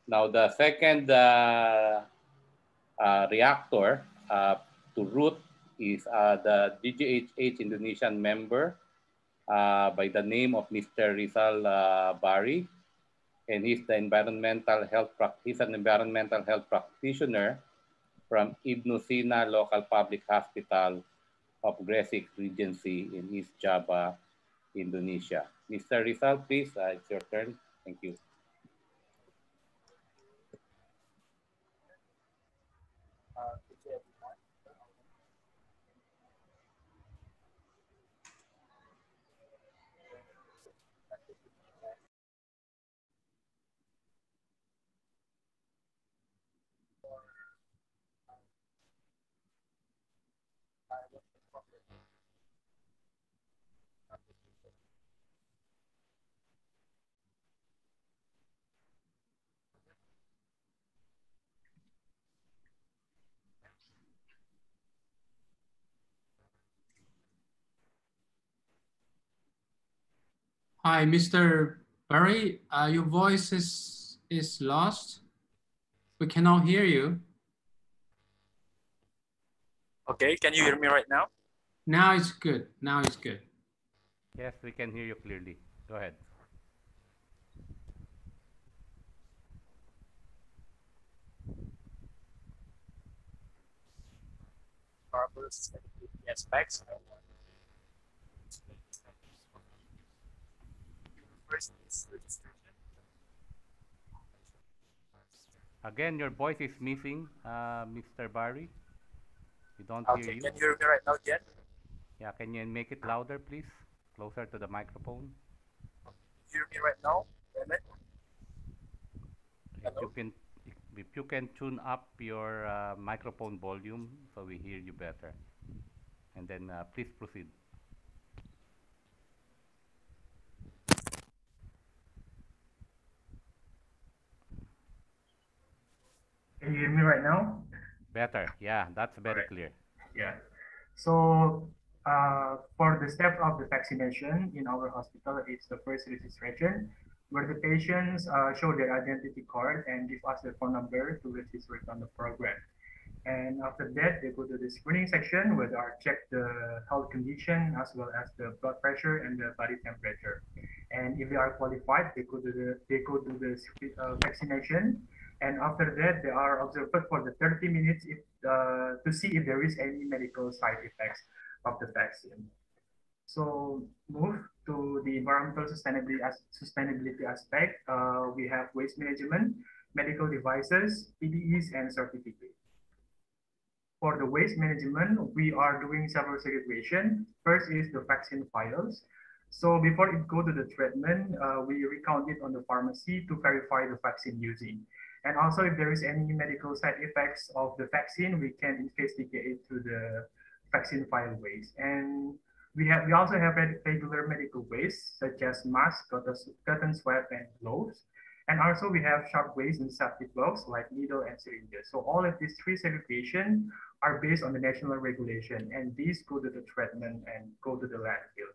Now, the second reactor to root is the GGHH Indonesian member by the name of Mr. Rizal Bari, and he's an environmental health practitioner from Ibnu Sina Local Public Hospital of Gresik Regency in East Java, Indonesia. Mr. Rizal, please, it's your turn. Thank you. Hi, Mr. Barry. Your voice is lost. We cannot hear you. Okay, can you hear me right now? Now it's good. Now it's good. Yes, we can hear you clearly. Go ahead. Aspects. First is registration. Again, your voice is missing, Mr. Barry. We don't hear you. Can you hear me right now, Jen? Yeah, can you make it louder, please? Closer to the microphone. Can you hear me right now? If you can tune up your microphone volume so we hear you better. And then please proceed. Can you hear me right now? Better, yeah, that's very clear. Yeah. So for the step of the vaccination in our hospital, it's the first registration, where the patients show their identity card and give us their phone number to register on the program. And after that, they go to the screening section where they are check the health condition as well as the blood pressure and the body temperature. And if they are qualified, they go to the vaccination. And after that, they are observed for the 30 minutes to see if there is any medical side effects of the vaccine. So move to the environmental sustainability aspect. We have waste management, medical devices, PDEs, and certificates. For the waste management, we are doing several segregation. First is the vaccine files. So before it go to the treatment, we recount it on the pharmacy to verify the vaccine using. And also if there is any medical side effects of the vaccine, we can investigate it through the vaccine file waste. And we also have regular medical waste such as masks, cotton swab, and gloves. And also we have sharp waste and septic blocks like needle and syringes. So all of these three segregation are based on the national regulation, and these go to the treatment and go to the landfill.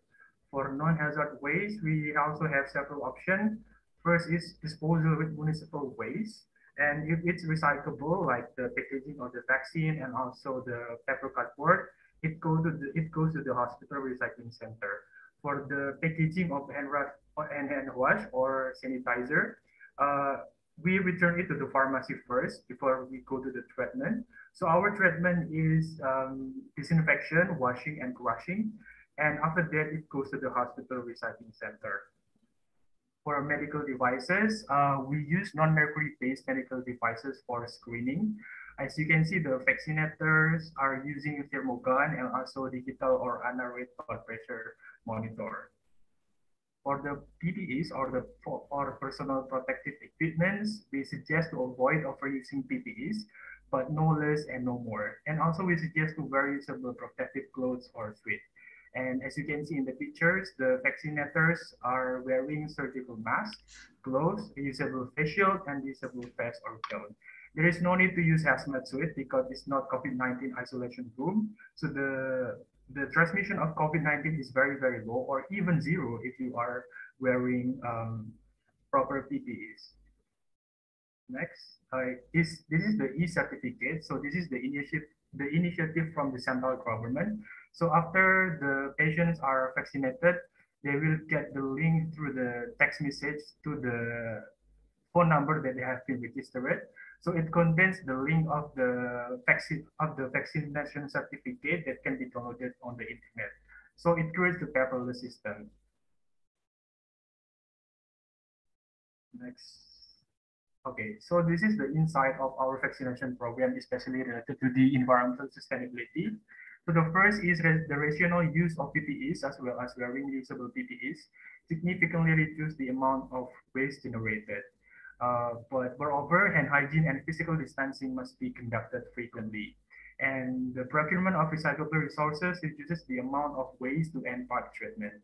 For non-hazard waste, we also have several options. First is disposal with municipal waste. And if it's recyclable, like the packaging of the vaccine and also the paper cardboard, it goes to the hospital recycling center. For the packaging of hand wash or sanitizer, we return it to the pharmacy first before we go to the treatment. So our treatment is disinfection, washing, and crushing. And after that, it goes to the hospital recycling center. For medical devices, we use non-mercury-based medical devices for screening. As you can see, the vaccinators are using a thermogun and also digital or anaerobic blood pressure monitor. For the PPEs or personal protective equipments, we suggest to avoid overusing PPEs, but no less and no more. And also we suggest to wear usable protective clothes or suit. And as you can see in the pictures, the vaccinators are wearing surgical masks, gloves, a usable face shield, and usable vest or gown. There is no need to use hazmat suit because it's not COVID-19 isolation room. So the transmission of COVID-19 is very, very low or even zero if you are wearing proper PPEs. Next, this is the e-certificate. So this is the initiative from the central government. So after the patients are vaccinated, they will get the link through the text message to the phone number that they have been registered. So it contains the link of the vaccination certificate that can be downloaded on the internet. So it creates the paperless system. Next. Okay, so this is the insight of our vaccination program, especially related to the environmental sustainability. So the first is the rational use of PPEs as well as wearing reusable PPEs significantly reduce the amount of waste generated. But moreover, hand hygiene and physical distancing must be conducted frequently. And the procurement of recyclable resources reduces the amount of waste to end part treatment.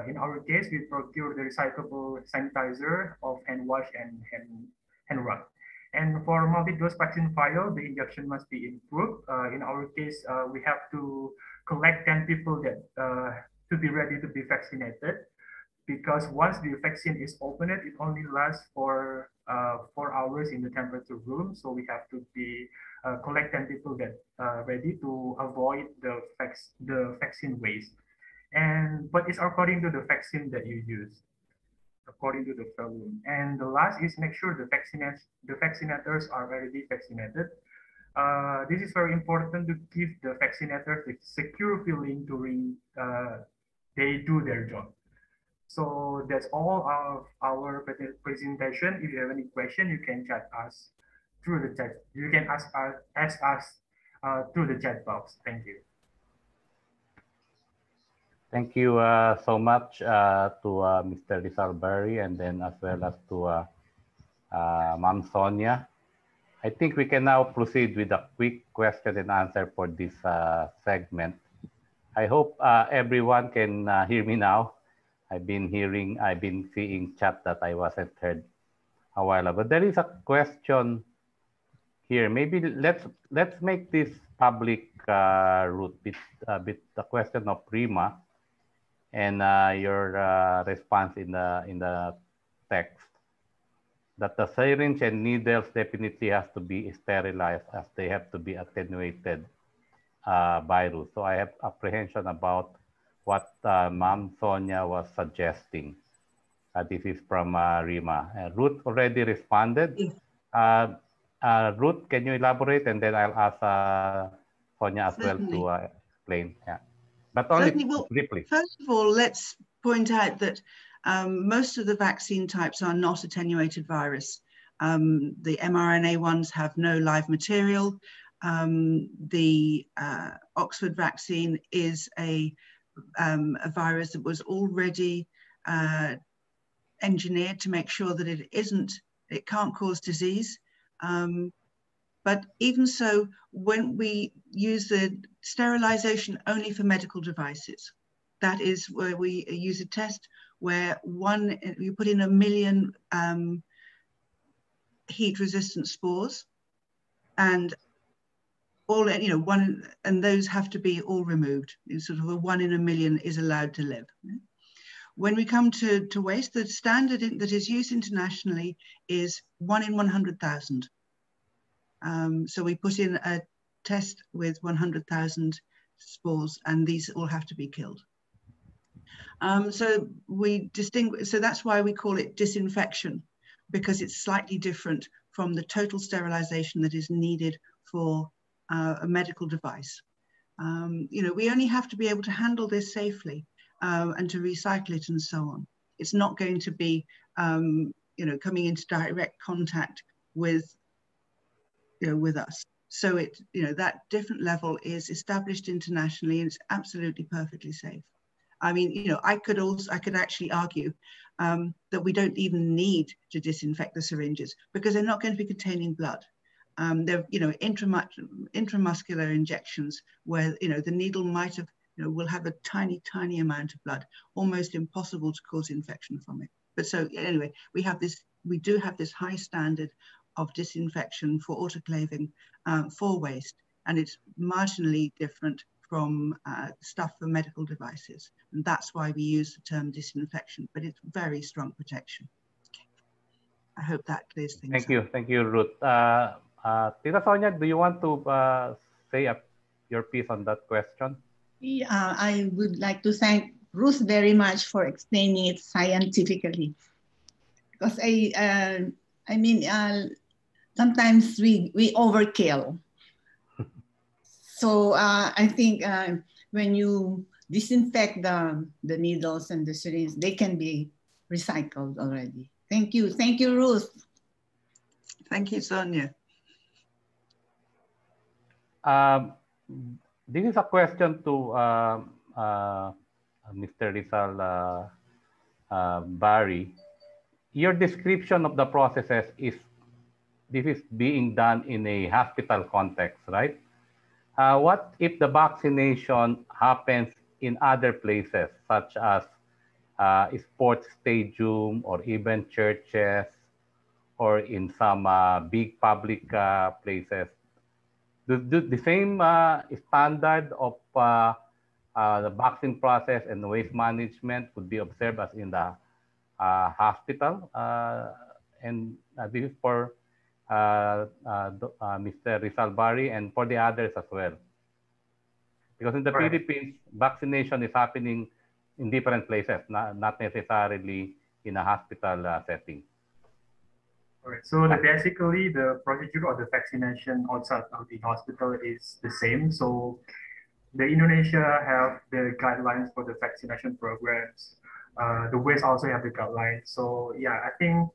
In our case, we procure the recyclable sanitizer of hand wash and hand rub. And for multi-dose vaccine vial, the injection must be improved. In our case, we have to collect 10 people that to be ready to be vaccinated, because once the vaccine is opened, it only lasts for 4 hours in the temperature room. So we have to be collect 10 people that ready to avoid the vaccine waste. But it's according to the vaccine that you use, according to the volume. And the last is make sure the vaccinators are already vaccinated. This is very important to give the vaccinators the secure feeling during they do their job. So that's all of our presentation. If you have any question, you can chat us through the chat. You can ask us through the chat box. Thank you. Thank you so much to Mr. Rizal Berry, and then as well as to Ma'am Sonia. I think we can now proceed with a quick question and answer for this segment. I hope everyone can hear me now. I've been seeing chat that I wasn't heard a while ago. There is a question here. Maybe let's make this public route with the question of Rima and your response in the text, that the syringe and needles definitely has to be sterilized as they have to be attenuated virus. So I have apprehension about what Ma'am Sonia was suggesting. This is from Rima. Ruth already responded. Ruth, can you elaborate? And then I'll ask Sonia as Certainly. well to explain. Yeah, but only briefly. First of all, let's point out that most of the vaccine types are not attenuated virus. The mRNA ones have no live material. The Oxford vaccine is a virus that was already engineered to make sure that it can't cause disease. But even so, when we use the sterilization only for medical devices, that is where we use a test where you put in 1 million heat-resistant spores, and all, and those have to be all removed. It's sort of a 1 in a million is allowed to live. When we come to waste, the standard that is used internationally is 1 in 100,000. So we put in a test with 100,000 spores, and these all have to be killed. So we distinguish. So that's why we call it disinfection, because it's slightly different from the total sterilization that is needed for a medical device. You know, we only have to be able to handle this safely and to recycle it and so on. It's not going to be, you know, coming into direct contact with, you know, with us. So it, you know, that different level is established internationally, and it's absolutely perfectly safe. I mean, you know, I could actually argue that we don't even need to disinfect the syringes because they're not going to be containing blood. They're, you know, intramuscular injections where, you know, the needle might have, you know, will have a tiny, tiny amount of blood, almost impossible to cause infection from it. But so anyway, we do have this high standard of disinfection for autoclaving for waste, and it's marginally different from stuff for medical devices. And that's why we use the term disinfection, but it's very strong protection. Okay. I hope that clears things up. Thank you, Ruth. Tita Sonia, do you want to say your piece on that question? Yeah, I would like to thank Ruth very much for explaining it scientifically, because I mean, sometimes we overkill. So I think when you disinfect the needles and the syringes, they can be recycled already. Thank you, Ruth. Thank you, Sonia. This is a question to Mr. Rizal Barry. Your description of the processes is being done in a hospital context, right? What if the vaccination happens in other places, such as sports stadium or even churches or in some big public places? The same standard of the vaccine process and waste management would be observed as in the hospital. And this is for Mr. Rizal Barry and for the others as well. Because in the Philippines, vaccination is happening in different places, not necessarily in a hospital setting. All right. So basically, the procedure of the vaccination outside of the hospital is the same. So the Indonesia have the guidelines for the vaccination programs. The West also have the guidelines. So yeah, I think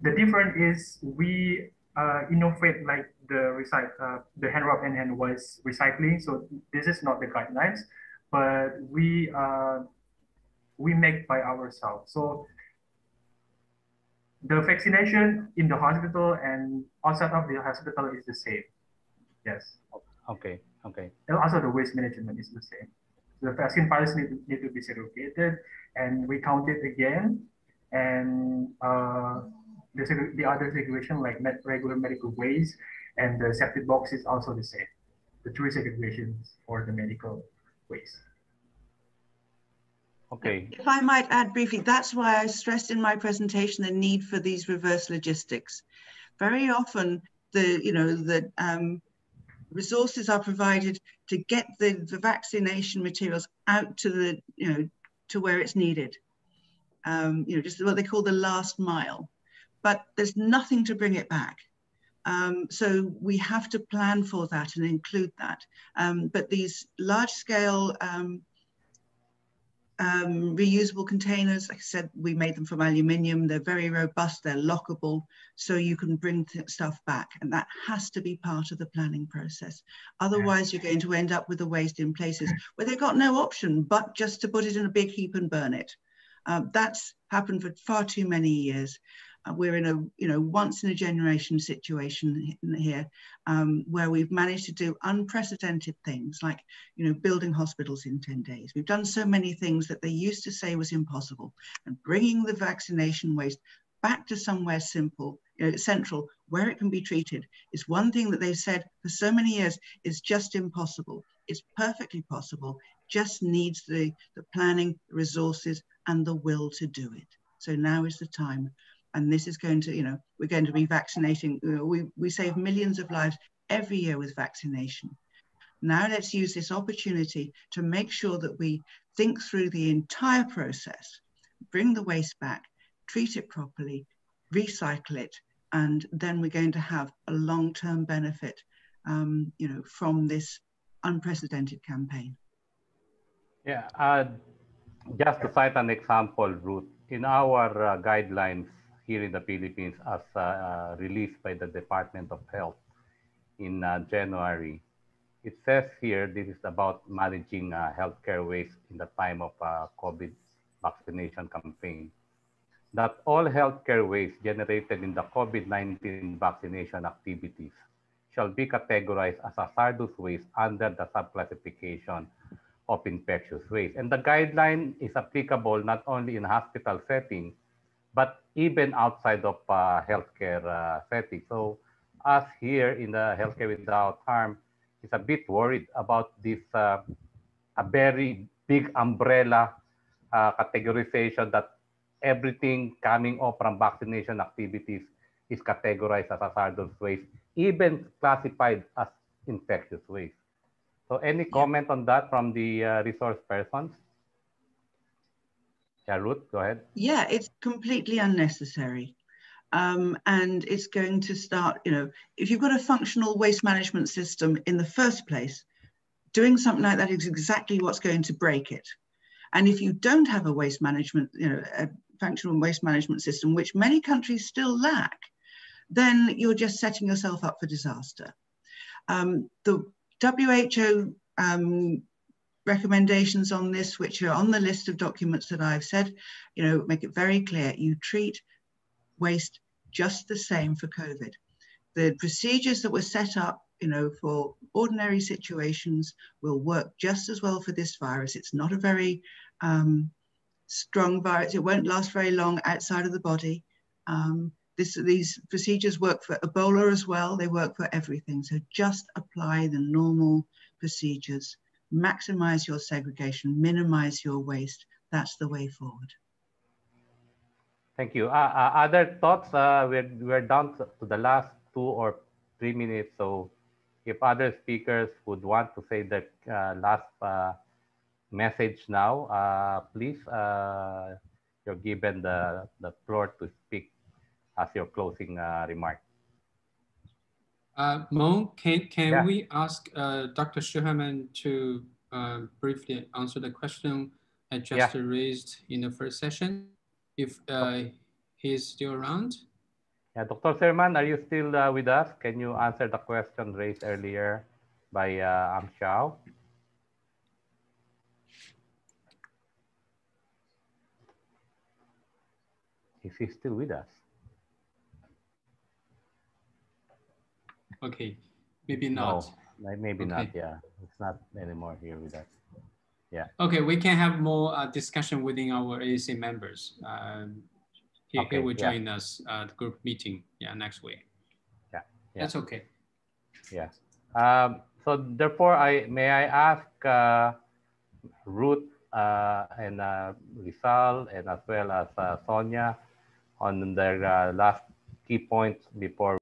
the difference is we innovate like the hand rub and hand wash recycling. So this is not the guidelines, but we make by ourselves. So the vaccination in the hospital and outside of the hospital is the same. Yes. Okay. And also the waste management is the same. The vaccine pilots need to be segregated and we count it again. And the other segregation like regular medical waste and the septic box is also the same. The three segregations for the medical waste. Okay. If I might add briefly, that's why I stressed in my presentation the need for these reverse logistics. Very often, the resources are provided to get the vaccination materials out to the to where it's needed. Just what they call the last mile, but there's nothing to bring it back. So we have to plan for that and include that. But these large-scale reusable containers, like I said, we made them from aluminium. They're very robust, they're lockable, so you can bring stuff back. And that has to be part of the planning process. Otherwise, you're going to end up with the waste in places where they've got no option but just to put it in a big heap and burn it. That's happened for far too many years. We're in a once in a generation situation here where we've managed to do unprecedented things like building hospitals in 10 days. We've done so many things that they used to say was impossible, and bringing the vaccination waste back to somewhere central where it can be treated is one thing that they've said for so many years is just impossible. It's perfectly possible, just needs the planning, resources and the will to do it. So now is the time. And this is going to, we're going to be vaccinating. We save millions of lives every year with vaccination. Now let's use this opportunity to make sure that we think through the entire process, bring the waste back, treat it properly, recycle it, and then we're going to have a long-term benefit, from this unprecedented campaign. Yeah, just to cite an example, Ruth, in our guidelines here in the Philippines as released by the Department of Health in January, it says here, this is about managing healthcare waste in the time of COVID vaccination campaign, that all healthcare waste generated in the COVID-19 vaccination activities shall be categorized as hazardous waste under the subclassification of infectious waste. And the guideline is applicable not only in hospital setting, but even outside of healthcare setting. So us here in the Healthcare Without Harm is a bit worried about this a very big umbrella categorization that everything coming off from vaccination activities is categorized as hazardous waste, even classified as infectious waste. So any comment on that from the resource persons? Yeah, Ruth, go ahead. Yeah, it's completely unnecessary. And it's going to start, if you've got a functional waste management system in the first place, doing something like that is exactly what's going to break it. And if you don't have a waste management, a functional waste management system, which many countries still lack, then you're just setting yourself up for disaster. The WHO recommendations on this, which are on the list of documents that I've said, make it very clear, you treat waste just the same for COVID. The procedures that were set up, for ordinary situations will work just as well for this virus. It's not a very strong virus. It won't last very long outside of the body. These procedures work for Ebola as well. They work for everything. So just apply the normal procedures, maximize your segregation, minimize your waste. That's the way forward. Thank you. Other thoughts? We're down to the last 2 or 3 minutes. So if other speakers would want to say the last message now, please, you're given the floor to speak as your closing remark. Mo, can we ask Dr. Schuherman to briefly answer the question I just raised in the first session, if he's still around? Yeah, Dr. Sherman, are you still with us? Can you answer the question raised earlier by Ang Xiao? Is he still with us? Okay, maybe not. No, maybe not, yeah. It's not anymore here with us. Yeah. Okay, we can have more discussion within our AAC members. He will join us at the group meeting next week. Yeah. That's okay. Yeah. So therefore, may I ask Ruth and Rizal and as well as Sonia on their last key points before